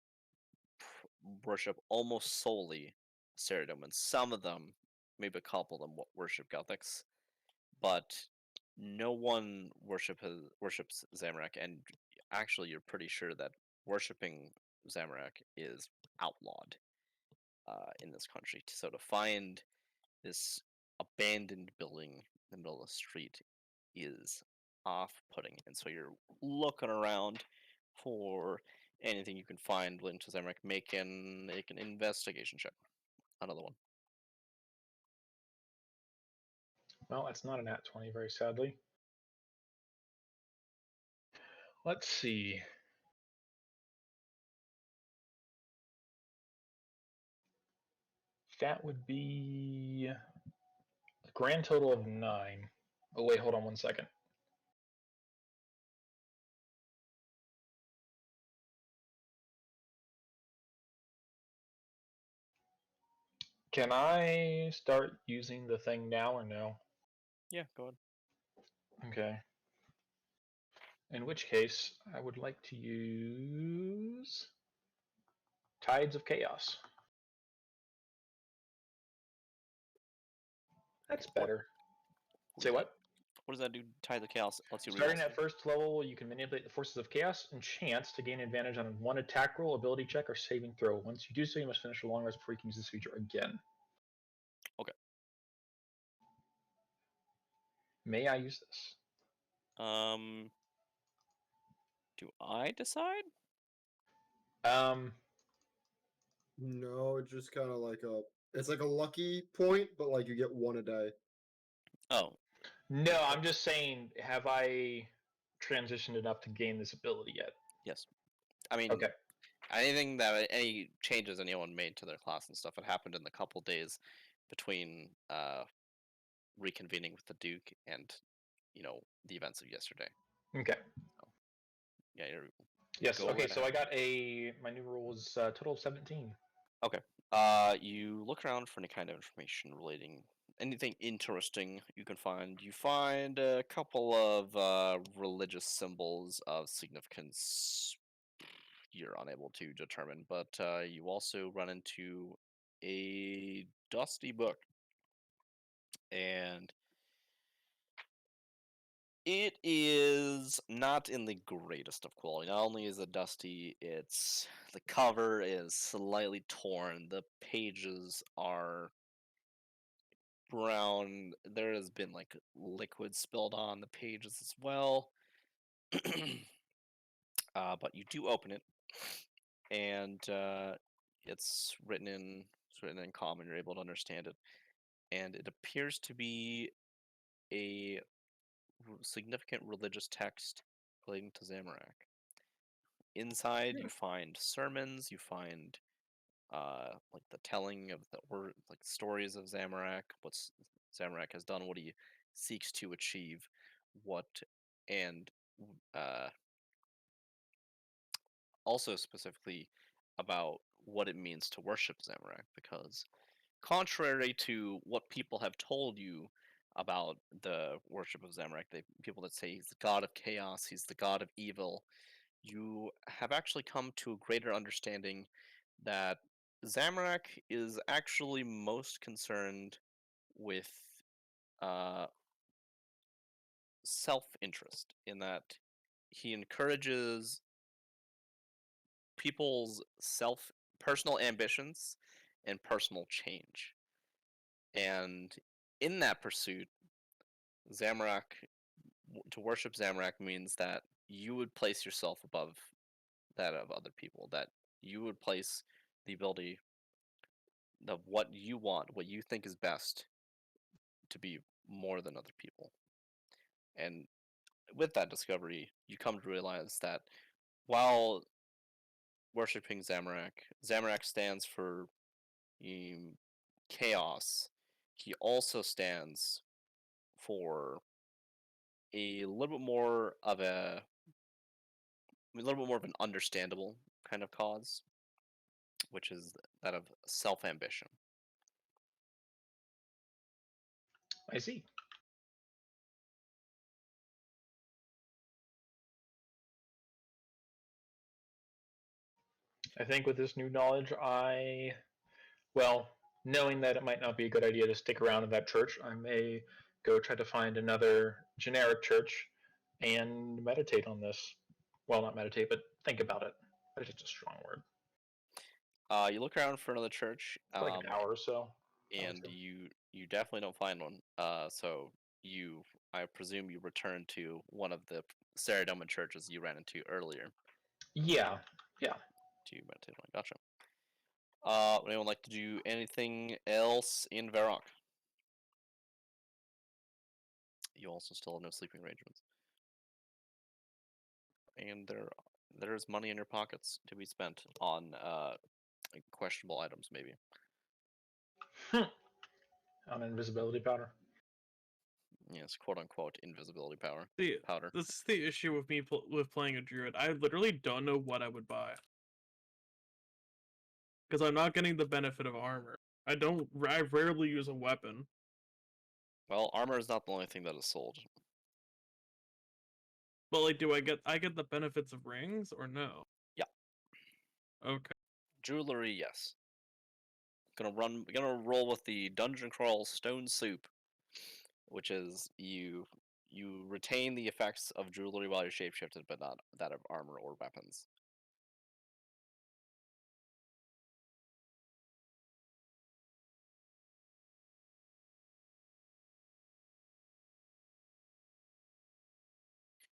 worship almost solely Saradomin. Some of them, maybe a couple of them, worship Gothics, but no one worships Zamorak, and actually, you're pretty sure that worshipping Zamorak is outlawed in this country. So to find this abandoned building in the middle of the street is off-putting, and so you're looking around for anything you can find linked to Zamorak. Make an investigation check. Another one. Well, that's not a nat 20, very sadly. Let's see. That would be a grand total of 9. Oh, wait, hold on one second. Can I start using the thing now or no? Yeah, go ahead. Okay. In which case, I would like to use Tides of Chaos. That's better. Say what? What does that do? Tides of Chaos lets you Starting reroll. at first level, you can manipulate the forces of chaos and chance to gain advantage on one attack roll, ability check, or saving throw. Once you do so, you must finish a long rest before you can use this feature again. Okay. May I use this? Do I decide? No, it's just kind of like it's like a lucky point, but like you get one a day. Oh, No, I'm just saying, have I transitioned enough to gain this ability yet? yes. I mean, Okay. any changes anyone made to their class and stuff, it happened in the couple days between reconvening with the Duke and the events of yesterday. Okay. Yeah, Yes. go Okay. right So ahead. I got my new roll was a total of 17. Okay. You look around for any kind of information relating anything interesting you can find. You find a couple of religious symbols of significance. you're unable to determine. But you also run into a dusty book, and it is not in the greatest of quality. Not only is it dusty, the cover is slightly torn. The pages are brown. There has been like liquid spilled on the pages as well. But you do open it, and it's written in common. You're able to understand it, and it appears to be a significant religious text relating to Zamorak. Inside, you find sermons. You find like the telling of like stories of Zamorak, what Zamorak has done, what he seeks to achieve, and uh, also specifically about what it means to worship Zamorak, because contrary to what people have told you about the worship of Zamorak, people that say he's the god of chaos, he's the god of evil, you have actually come to a greater understanding that Zamorak is actually most concerned with uh, self-interest, in that he encourages people's personal ambitions and personal change. And in that pursuit, to worship Zamorak means that you would place yourself above that of other people, that you would place the ability of what you want, what you think is best, to be more than other people. And with that discovery, you come to realize that while worshipping Zamorak stands for chaos. He also stands for a little bit more of an understandable kind of cause, which is that of self-ambition. I see. I think with this new knowledge, knowing that it might not be a good idea to stick around in that church, I may go try to find another generic church and meditate on this. Well, not meditate, but think about it. That's just a strong word. You look around for another church, For like an hour or so. and good. you definitely don't find one. So I presume you return to one of the Saradomin churches you ran into earlier. Yeah. To meditate on. Gotcha. Would anyone like to do anything else in Varrock? You also still have no sleeping arrangements. And there's money in your pockets to be spent on questionable items, maybe. On invisibility powder. Yes, quote unquote invisibility powder. See, Powder. this is the issue with me with playing a druid. I literally don't know what I would buy. Because I'm not getting the benefit of armor. I rarely use a weapon. Well, armor is not the only thing that is sold. But like, do I get the benefits of rings or no? Yeah. Okay. Jewelry, yes. Gonna roll with the Dungeon Crawl Stone Soup, which is you retain the effects of jewelry while you're shapeshifted, but not that of armor or weapons.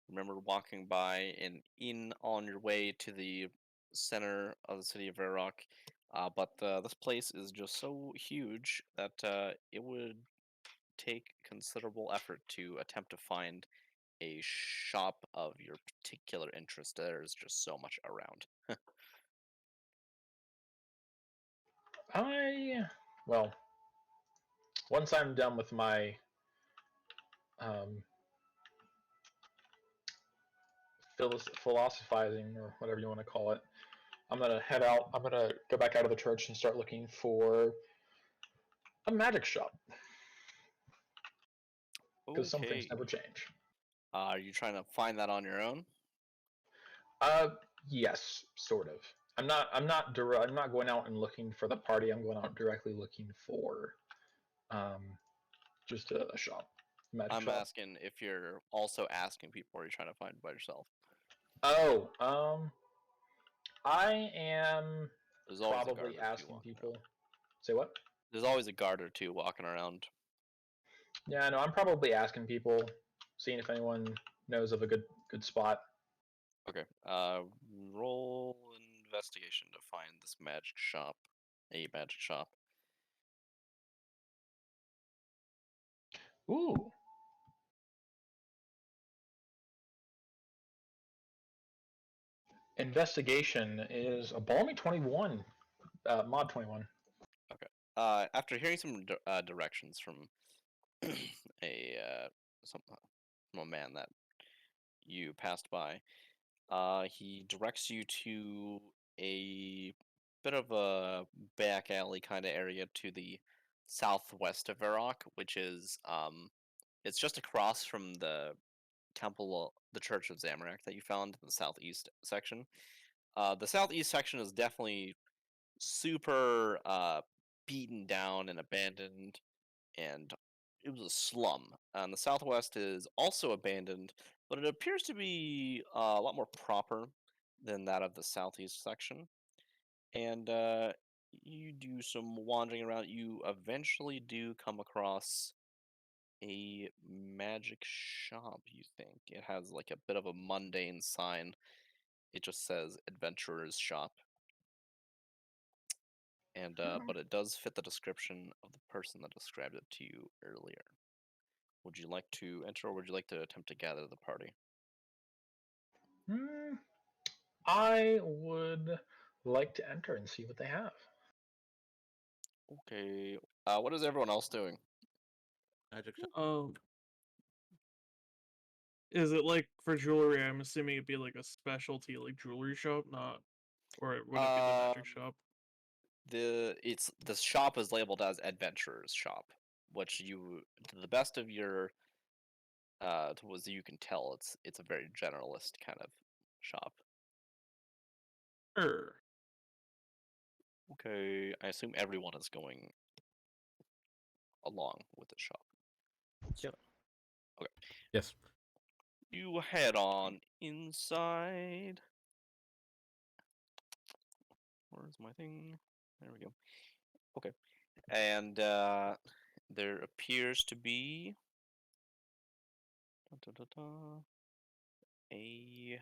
Remember walking by an inn on your way to the center of the city of Varrock, but this place is just so huge that it would take considerable effort to attempt to find a shop of your particular interest. There's just so much around. Once I'm done with my philosophizing, or whatever you want to call it, I'm gonna head out. I'm gonna go back out of the church and start looking for a magic shop, because some things never change. Are you trying to find that on your own? Yes, sort of. I'm not going out and looking for the party. I'm going out directly looking for just a shop. Magic I'm shop. asking if you're also asking people, or you're trying to find by yourself. Oh, I am There's always a guard probably or two asking walking people. around. Say what? There's always a guard or two walking around. Yeah, no, I'm probably asking people, seeing if anyone knows of a good spot. Okay. Roll investigation to find this magic shop. A magic shop. Ooh. Investigation is a balmy 21, mod 21. After hearing some directions from a from a man that you passed by, he directs you to a bit of a back alley kind of area to the southwest of Varrock, which is it's just across from the temple, the Church of Zamorak that you found in the southeast section. The southeast section is definitely super beaten down and abandoned, and it was a slum. And the southwest is also abandoned, but it appears to be a lot more proper than that of the southeast section. And you do some wandering around. You eventually do come across a magic shop, you think. It has like a bit of a mundane sign. It just says Adventurer's Shop. And but it does fit the description of the person that described it to you earlier. Would you like to enter, or would you like to attempt to gather the party? I would like to enter and see what they have. Okay. What is everyone else doing? Magic shop. Is it like for jewelry? I'm assuming it'd be like a specialty like jewelry shop, not, or would it be the magic shop? The shop is labeled as Adventurer's Shop, which you, to the best of your was you can tell, it's a very generalist kind of shop. Okay, I assume everyone is going along with the shop. Yep. Okay. Yes. You head on inside. Where's my thing? There we go. Okay. And there appears to be a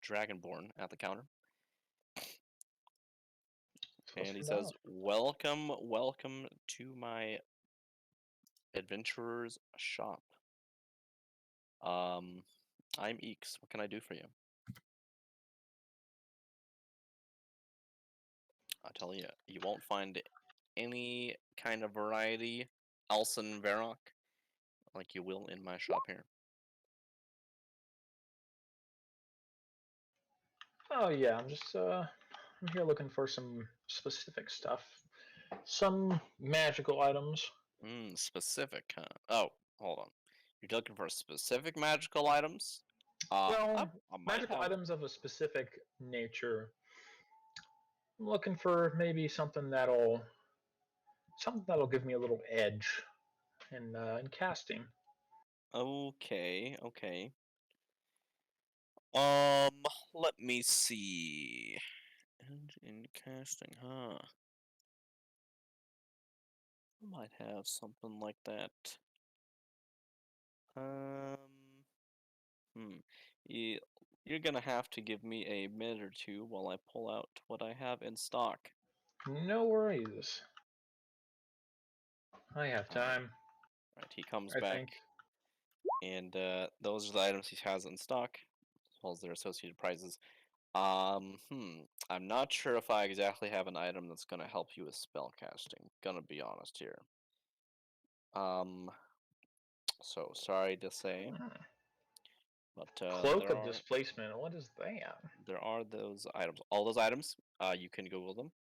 dragonborn at the counter. And he says, "Welcome, welcome to my adventurer's shop. I'm Eeks. What can I do for you?" I tell you, you won't find any kind of variety else in Varrock like you will in my shop here. Oh yeah, I'm here looking for some specific stuff. Some magical items. Specific, huh? Oh, hold on. You're looking for specific magical items? Well, I might magical have. items of a specific nature. I'm looking for maybe something that'll give me a little edge in casting. Okay, okay. Let me see. Edge in casting, huh? I might have something like that. You're gonna have to give me a minute or two while I pull out what I have in stock. No worries. I have time. Right, he comes I back, think. and those are the items he has in stock, as well as their associated prices. I'm not sure if I exactly have an item that's gonna help you with spellcasting. Gonna be honest here. So sorry to say, but Cloak of Displacement. What is that? there are those items. All those items, you can Google them,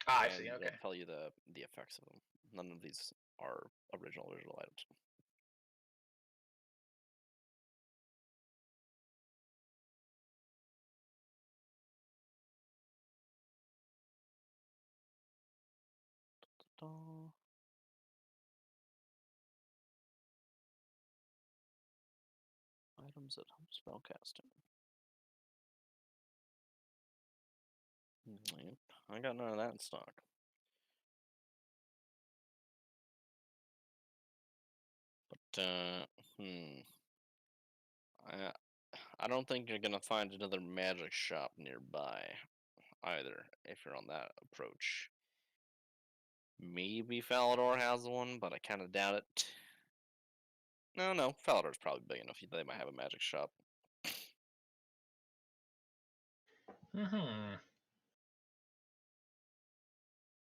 Ah, I and see. Okay. they'll tell you the effects of them. None of these are original items. Items at home spellcasting. Yep, I got none of that in stock. But I don't think you're gonna find another magic shop nearby either if you're on that approach. Maybe Falador has one, but I kind of doubt it. No, Falador's probably big enough. They might have a magic shop. Hmm.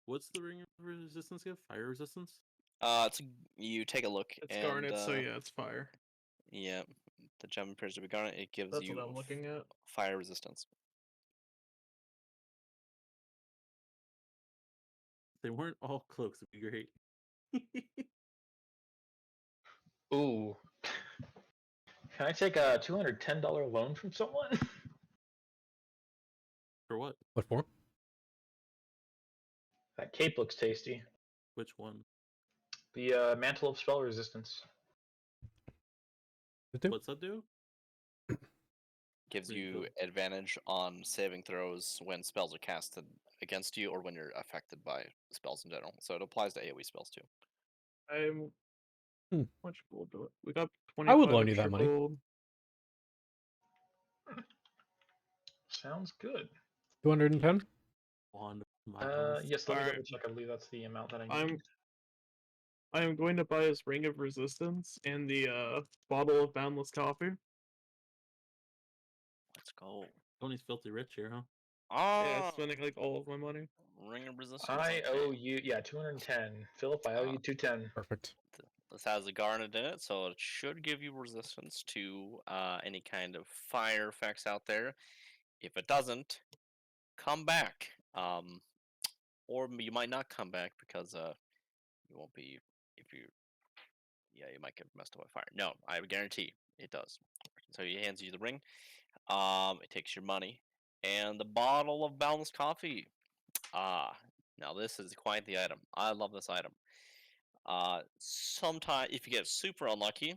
What's the ring of resistance give? Fire resistance? You take a look, It's and garnet, so yeah, it's fire. yeah, the gem appears to be garnet. It gives That's you what I'm looking at. fire resistance. They weren't all cloaks. It'd be great. Ooh. Can I take a $210 loan from someone? For what? What for? That cape looks tasty. Which one? The Mantle of Spell Resistance. What's that do? Gives Pretty you cool. advantage on saving throws when spells are casted against you or when you're affected by spells in general. So it applies to AoE spells too. I'm. Hmm. How much gold do it? We got I 25 would loan you extra that money. gold. Sounds good. 210? Wand of Miles. Yes, let me Alright. double check. I believe that's the amount that I I'm- need. I am going to buy his Ring of Resistance and the bottle of Boundless Coffee. Let's go. Tony's filthy rich here, huh? Yeah, Ah, spending like all of my money. Ring of Resistance. I okay. owe you, yeah, 210. Philip, I owe you 210. Perfect. This has a garnet in it, so it should give you resistance to any kind of fire effects out there. If it doesn't, come back. Or you might not come back because you won't be if you. Yeah, you might get messed up by fire. No, I guarantee it does. So he hands you the ring. It takes your money and the bottle of Boundless Coffee. Now this is quite the item. I love this item. Sometime if you get super unlucky,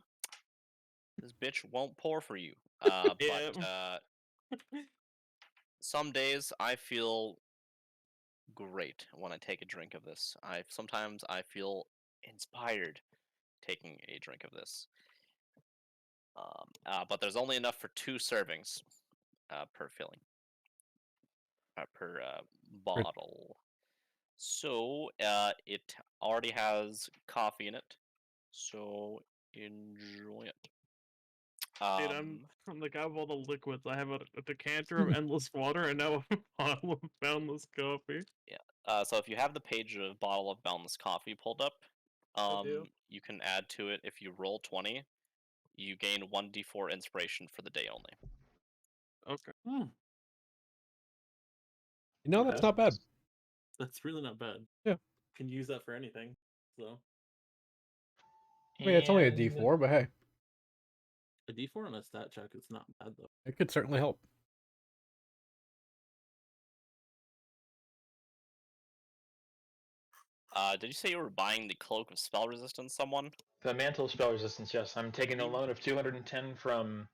this bitch won't pour for you. Yeah. But some days I feel great when I take a drink of this. Sometimes I feel inspired taking a drink of this. But there's only enough for 2 servings per filling. Per bottle. So it already has coffee in it. So enjoy it. Dude, I'm like I have all the liquids. I have a decanter of endless water and now a bottle of Boundless Coffee. So if you have the page of bottle of Boundless Coffee pulled up, do. you can add to it if you roll 20, you gain 1d4 inspiration for the day only. Okay. You know, that's not bad. That's really not bad. Yeah. Can use that for anything. So I mean, it's only a And D4, but hey, a D4 on a stat check, it's not bad though. it could certainly help. Did you say you were buying the Cloak of Spell Resistance, someone? the Mantle of Spell Resistance, yes. I'm taking a You- loan of 210 from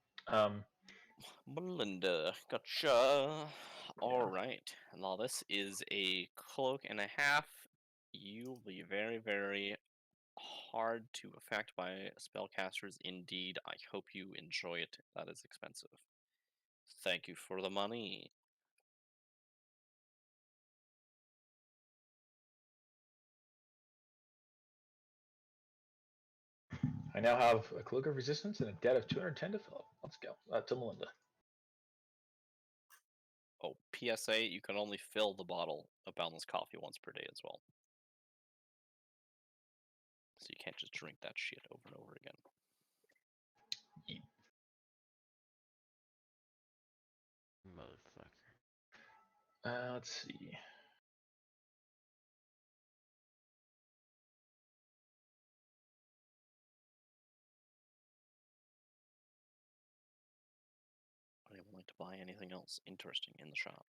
Melinda, gotcha. Alright. Now this is a cloak and a half. You will be very, very hard to affect by spellcasters indeed. I hope you enjoy it. That is expensive. Thank you for the money. I now have a Cloak of Resistance and a debt of 210 to Philip. Let's go. To Melinda. Oh, PSA, you can only fill the bottle of Boundless Coffee once per day as well. So you can't just drink that shit over and over again. Motherfucker. Let's see. I don't like to buy anything else interesting in the shop.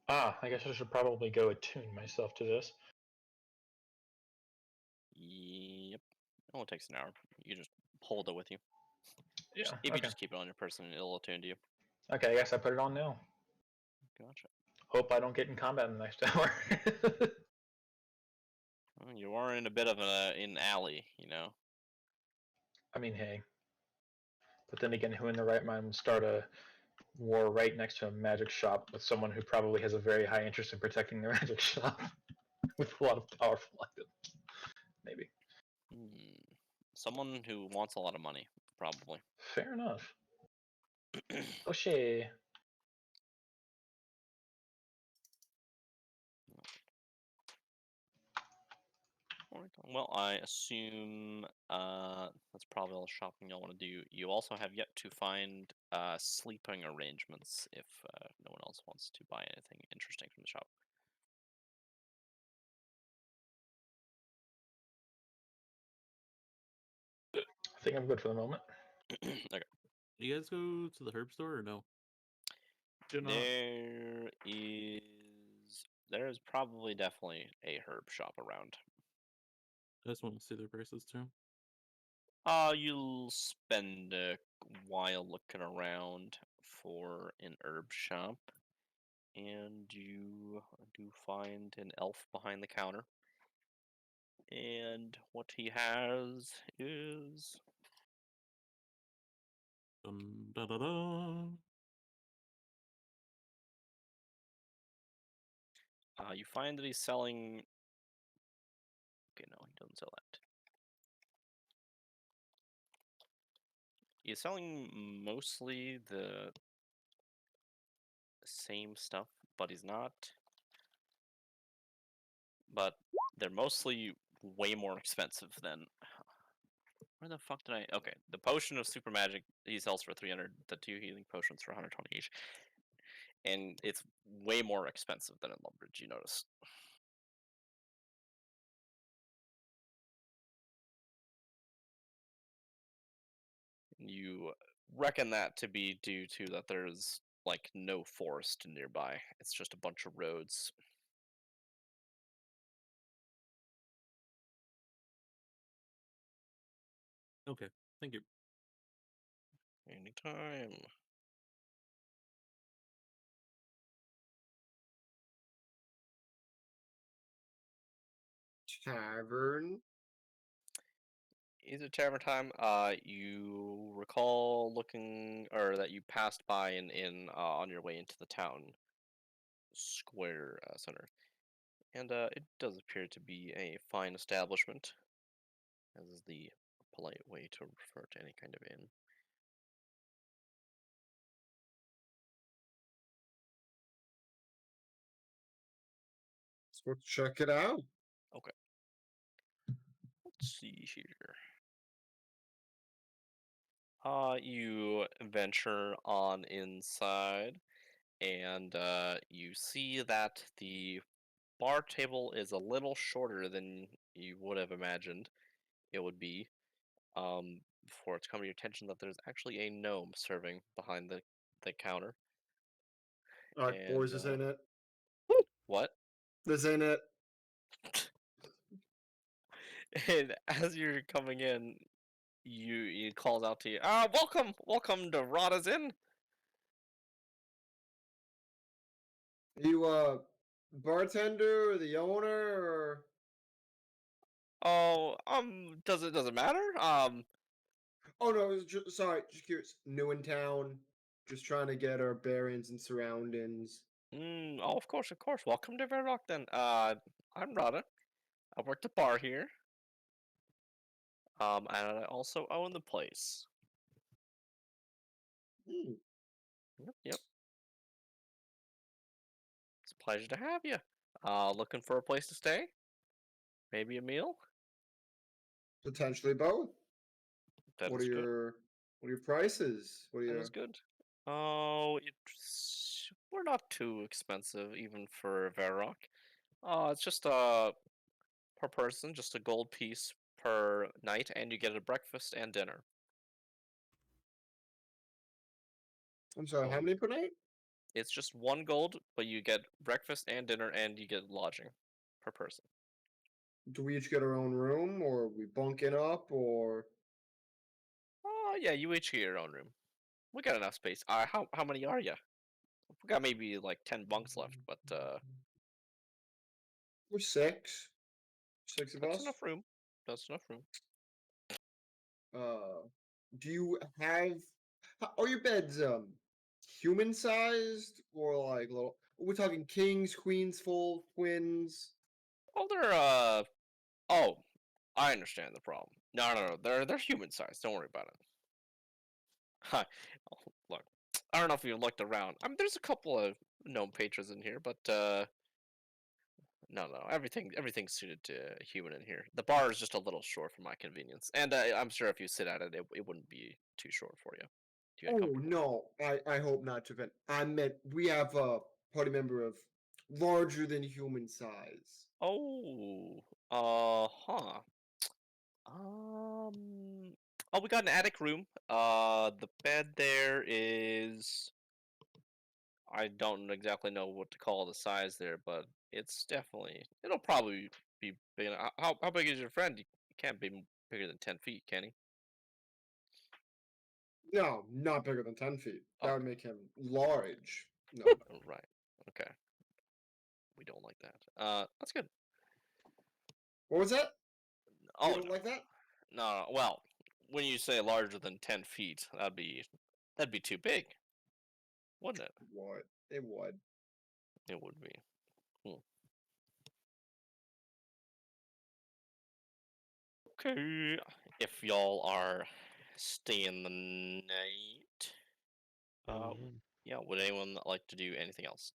I guess I should probably go attune myself to this. Yep. It only takes an hour. You just hold it with you. Yeah. If you Okay. just keep it on your person, it'll attune to you. Okay. I guess I put it on now. Gotcha. Hope I don't get in combat in the next hour. Well, you are in a bit of an alley, you know. I mean, hey. But then again, who in their right mind would start a war right next to a magic shop with someone who probably has a very high interest in protecting their magic shop with a lot of powerful items? Maybe. Someone who wants a lot of money, probably. Fair enough. O'Shea. Alright, well, I assume that's probably all the shopping y'all want to do. You also have yet to find sleeping arrangements if no one else wants to buy anything interesting from the shop. I think I'm good for the moment. Okay. Do you guys go to the herb store or no? Do not. There is probably definitely a herb shop around. I just want to see their prices too. You'll spend a while looking around for an herb shop, and you do find an elf behind the counter. And what he has is Dun, da, da, da. you find that he's selling. Okay, no, he doesn't sell that. He's selling mostly the same stuff, but he's not. But they're mostly way more expensive than. Where the fuck did I? Okay, the potion of super magic he sells for 300. The 2 healing potions for 120 each, and it's way more expensive than in Lumbridge. You notice. You reckon that to be due to that there's like no forest nearby. It's just a bunch of roads. Okay, thank you. Anytime. Tavern. Is it tavern time? You recall looking, or that you passed by an inn on your way into the town square center, and it does appear to be a fine establishment, as is the polite way to refer to any kind of inn. Let's go check it out. Let's see here. You venture on inside, and you see that the bar table is a little shorter than you would have imagined it would be. Before it's come to your attention that there's actually a gnome serving behind the counter. All right, boys, And, this ain't it. What? This ain't it. And as you're coming in, he calls out to you. Welcome to Rada's Inn. You bartender or the owner or? Oh, does it matter? Oh no, it was just, sorry, just curious. New in town, just trying to get our bearings and surroundings. Oh, of course. Welcome to Red Rock then. I'm Rada. I work the bar here. And I also own the place. Hmm. Yep. It's a pleasure to have you. Looking for a place to stay? Maybe a meal? Potentially both. That What is are good. your prices? What are That your is good. Oh, we're not too expensive even for Varrock. It's just per person, just a gold piece per night, and you get a breakfast and dinner. I'm sorry, how So, many per night? It's just 1 gold, but you get breakfast and dinner, and you get lodging per person. Do we each get our own room, or we bunking up, or Oh yeah, you each get your own room. We got enough space. How many are you? We got maybe like 10 bunks left, but we're six? Six of that's us. enough room. That's enough room. Do you have? Are your beds human sized or like little? We're talking kings, queens, full twins. Oh, they're oh, I understand the problem. No, they're human sized. Don't worry about it. Hi. Look, I don't know if you looked around. I mean, there's a couple of gnome patrons in here, but no, everything's suited to a human in here. The bar is just a little short for my convenience, and I'm sure if you sit at it, it wouldn't be too short for you. Do you get Oh comfortable? no, I hope not to vent. I meant we have a party member of larger than human size. Oh, huh. Um. Oh, we got an attic room. The bed there is. I don't exactly know what to call the size there, but it's definitely. It'll probably be big. How big is your friend? He can't be bigger than 10 feet, can he? No, not bigger than 10 feet. That would Okay. make him large. No, Right. Okay. We don't like that. That's good. what was that? You Oh don't like that? no. Well, when you say larger than 10 feet, that'd be too big, wouldn't it? What? It would. It would be. Hmm. Okay. If y'all are staying the night, uh, Mhm. yeah. Would anyone like to do anything else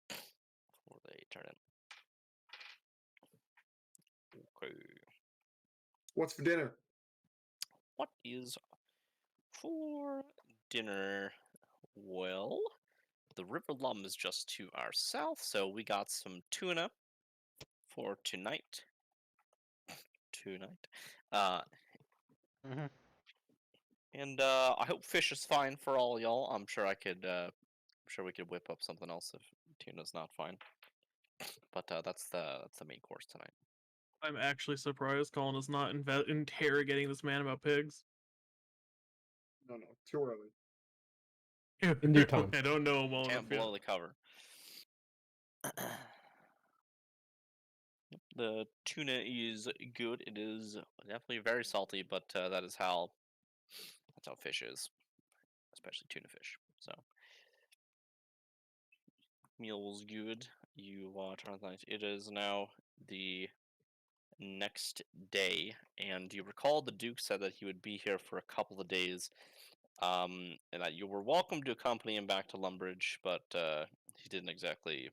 before they turn in? Okay. What's for dinner? What is for dinner? Well, the River Lum is just to our south, so we got some tuna for tonight. Tonight. Uh, Mhm. and I hope fish is fine for all y'all. I'm sure I'm sure we could whip up something else if tuna's not fine. But that's the main course tonight. I'm actually surprised Colin is not interrogating this man about pigs. No, too early. In due time. I don't know him well Can't enough yet. blow the cover. The tuna is good. It is definitely very salty, but that's how fish is, especially tuna fish. So meal was good. You turn on the lights. It is now the next day, and you recall the Duke said that he would be here for a couple of days, and that you were welcome to accompany him back to Lumbridge, but he didn't exactly,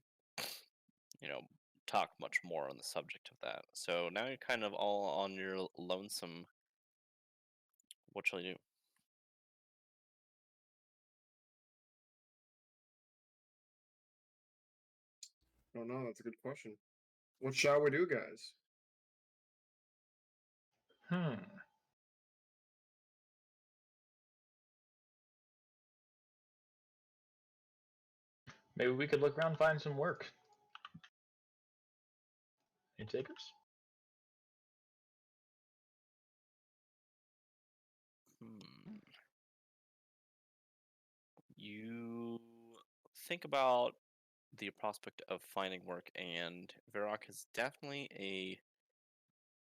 you know, talk much more on the subject of that. So now you're kind of all on your lonesome. What shall you do? Oh no, that's a good question. What shall we do, guys? Hmm. Maybe we could look around and find some work. Any takers? Hmm. You think about the prospect of finding work, and Varrock is definitely a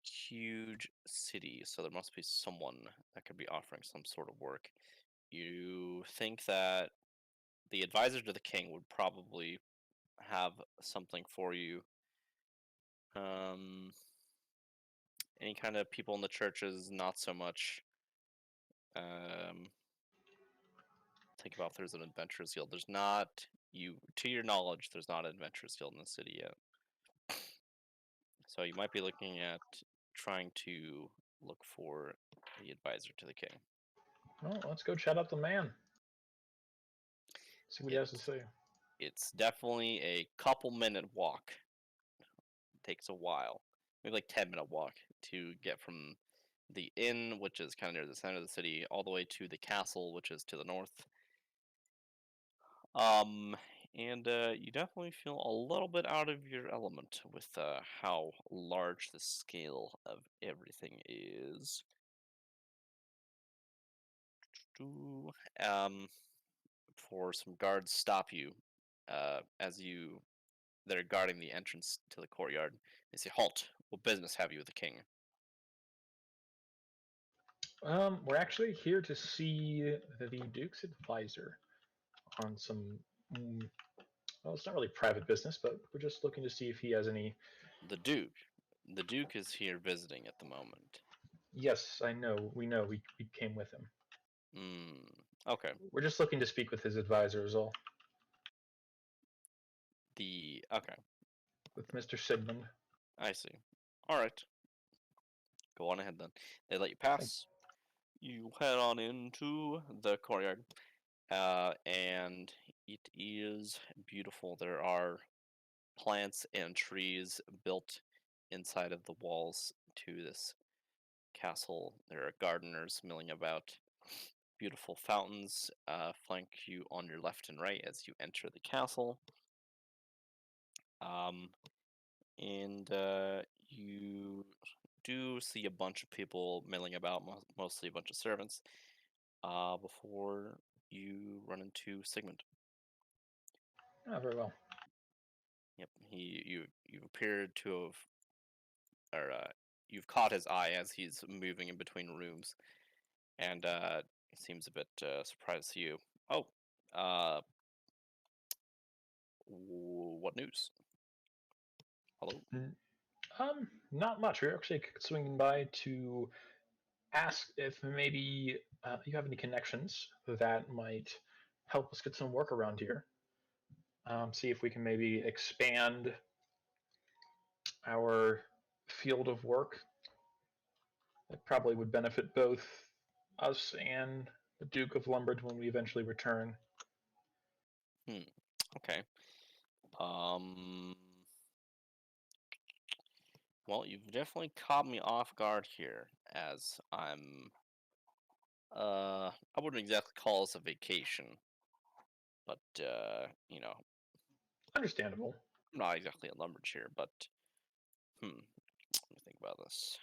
huge city, so there must be someone that could be offering some sort of work. You think that the advisor to the king would probably have something for you. Um, any kind of people in the churches, not so much. Think about if there's an adventurers guild. There's not, to your knowledge, there's not an adventurers guild in the city yet. So you might be looking at trying to look for the advisor to the king. Well, let's go chat up the man. See what he has to say. It's definitely a couple minute walk. Takes a while, maybe like 10-minute walk to get from the inn, which is kind of near the center of the city, all the way to the castle, which is to the north. And you definitely feel a little bit out of your element with how large the scale of everything is. Um, for some guards stop you as they're guarding the entrance to the courtyard. They say, "Halt! What business have you with the king?" We're actually here to see the Duke's advisor on some. Well, it's not really private business, but we're just looking to see if he has any. The Duke. The Duke is here visiting at the moment. Yes, I know. We know. We came with him. Okay. We're just looking to speak with his advisor, is all. Okay. With Mr. Sigmund. I see. All right. Go on ahead then. They let you pass. You head on into the courtyard, and it is beautiful. There are plants and trees built inside of the walls to this castle. There are gardeners milling about. Beautiful fountains flank you on your left and right as you enter the castle. And you do see a bunch of people milling about, mostly a bunch of servants, before you run into Sigmund. Oh, very well. Yep, you appear to have, or you've caught his eye as he's moving in between rooms, and he seems a bit surprised to see you. Oh, what news? Hello. Not much. We're actually swinging by to ask if maybe you have any connections that might help us get some work around here. See if we can maybe expand our field of work. It probably would benefit both us and the Duke of Lumbridge when we eventually return. Okay. Well, you've definitely caught me off guard here, as I wouldn't exactly call this a vacation, but, Understandable. I'm not exactly a Lumbridge here, but, let me think about this.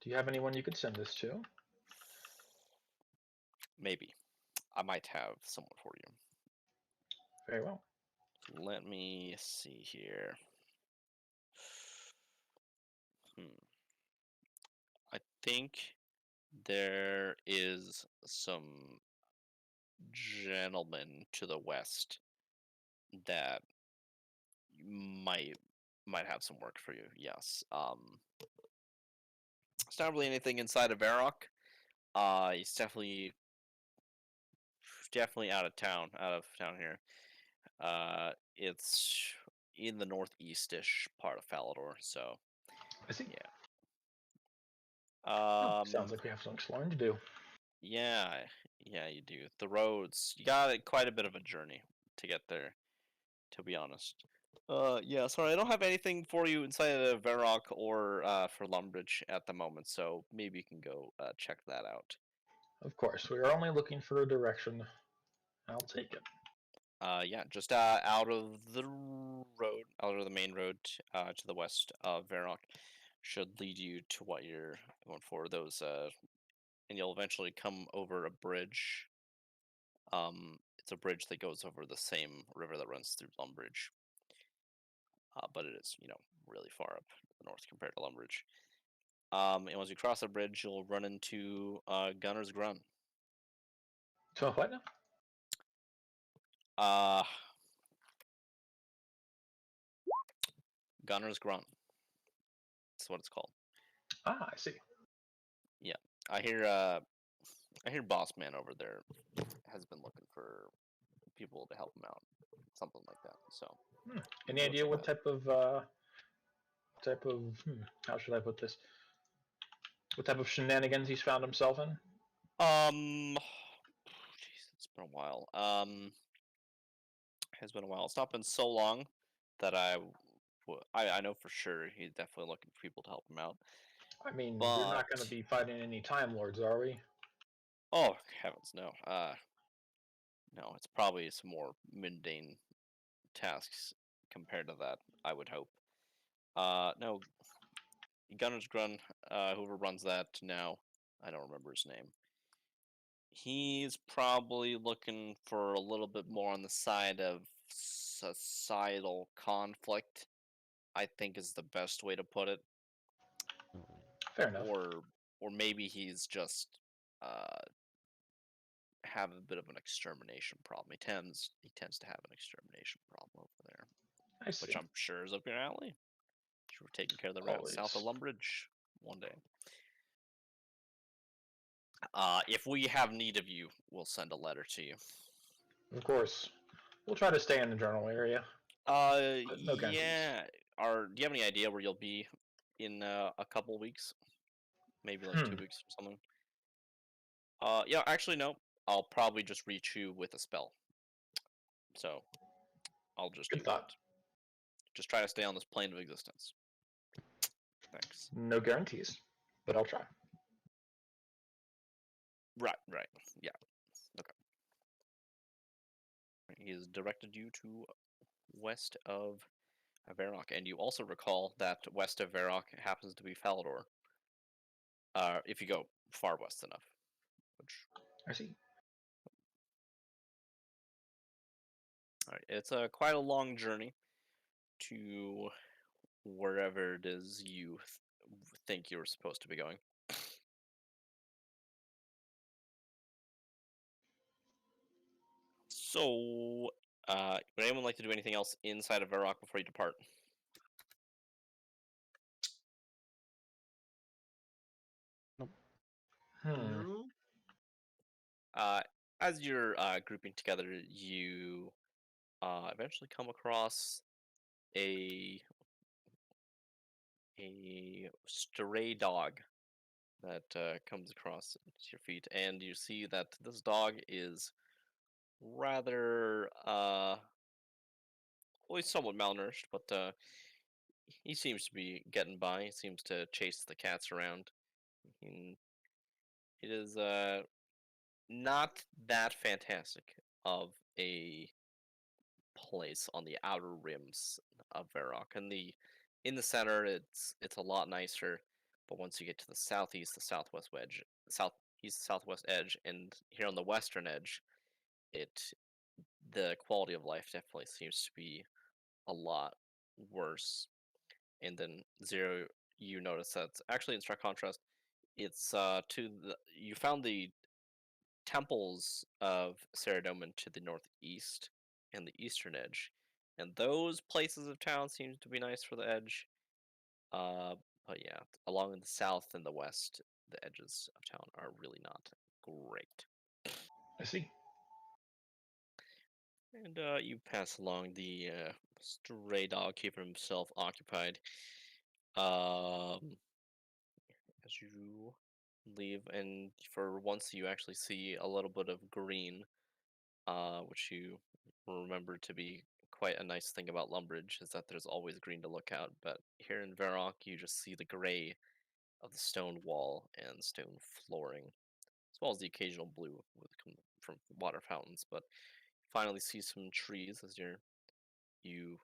Do you have anyone you could send this to? Maybe. I might have someone for you. Very well. Let me see here. I think there is some gentleman to the west that might have some work for you. Yes. It's not really anything inside of Varrock. He's definitely out of town here. It's in the northeast-ish part of Falador, so I see. yeah. Sounds like we have some exploring to do. Yeah, you do. The roads, you got quite a bit of a journey to get there, to be honest. Yeah, sorry, I don't have anything for you inside of Varrock or for Lumbridge at the moment, so maybe you can go check that out. Of course, we are only looking for a direction. I'll take it. Yeah, just out of the road, out of the main road to the west of Varrock should lead you to what you're going for. Those, and you'll eventually come over a bridge. It's a bridge that goes over the same river that runs through Lumbridge. But it is, really far up the north compared to Lumbridge. And once you cross the bridge, you'll run into Gunner's Grun. So what now? Gunner's Grun. That's what it's called. Ah, I see. Yeah, I hear Boss Man over there has been looking for people to help him out, something like that. So, Any idea what type of how should I put this? What type of shenanigans he's found himself in? jeez, it's been a while. Has been a while. It's not been so long that I know for sure he's definitely looking for people to help him out. I mean, but we're not going to be fighting any Time Lords, are we? Oh heavens, no. No, it's probably some more mundane tasks compared to that, I would hope. No, Gunner's Grun, whoever runs that now, I don't remember his name. He's probably looking for a little bit more on the side of societal conflict, I think is the best way to put it. Fair enough. Or maybe he's just have a bit of an extermination problem. He tends to have an extermination problem over there, I see. which I'm sure is up your alley. We're taking care of the rats south of Always. Lumbridge one day. If we have need of you, we'll send a letter to you. Of course. We'll try to stay in the journal area. no guarantees. Yeah. Do you have any idea where you'll be in a couple weeks? Maybe like 2 weeks or something. Yeah. Actually, no. I'll probably just reach you with a spell. So, I'll just Good do thought. that. Just try to stay on this plane of existence. Thanks. No guarantees, but I'll try. Right. Yeah. Okay. He has directed you to west of Varrock, and you also recall that west of Varrock happens to be Falador. If you go far west enough. Which, I see. alright, it's quite a long journey to wherever it is you think you're supposed to be going. So, would anyone like to do anything else inside of Varrock before you depart? No? As you're grouping together, you eventually come across a stray dog that comes across your feet, and you see that this dog is rather well, he's somewhat malnourished, but he seems to be getting by. He seems to chase the cats around. And it is not that fantastic of a place on the outer rims of Varrock. In the center, it's a lot nicer. But once you get to the southeast, the southwest edge, southeast southwest edge, and here on the western edge, the quality of life definitely seems to be a lot worse. And then Zero, you notice that's actually in stark contrast. It's you found the temples of Saradomin to the northeast and the eastern edge, and those places of town seem to be nice for the edge. But yeah, along in the south and the west, the edges of town are really not great. I see. And you pass along the stray dog keeping himself occupied. As you leave, and for once you actually see a little bit of green, which you remember to be quite a nice thing about Lumbridge, is that there's always green to look at. But here in Varrock, you just see the gray of the stone wall and stone flooring, as well as the occasional blue from water fountains. But you finally see some trees as you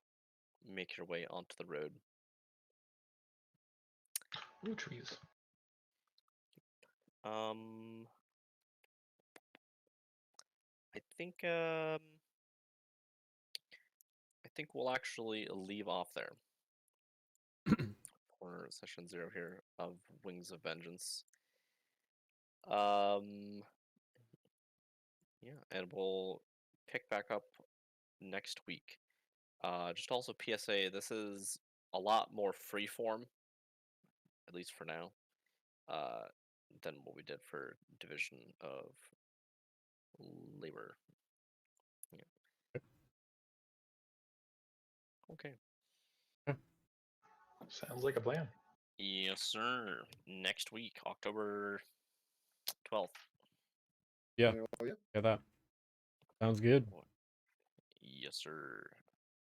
make your way onto the road. Blue trees. I think we'll actually leave off there for session 0 here of Wings of Vengeance. Yeah, and we'll pick back up next week. Just also PSA, this is a lot more freeform, at least for now, than what we did for Division of Labor. Yeah. Okay. Sounds like a plan. Yes, sir. Next week, October 12th. Yeah, Oh, yeah. yeah, that sounds good. Yes, sir.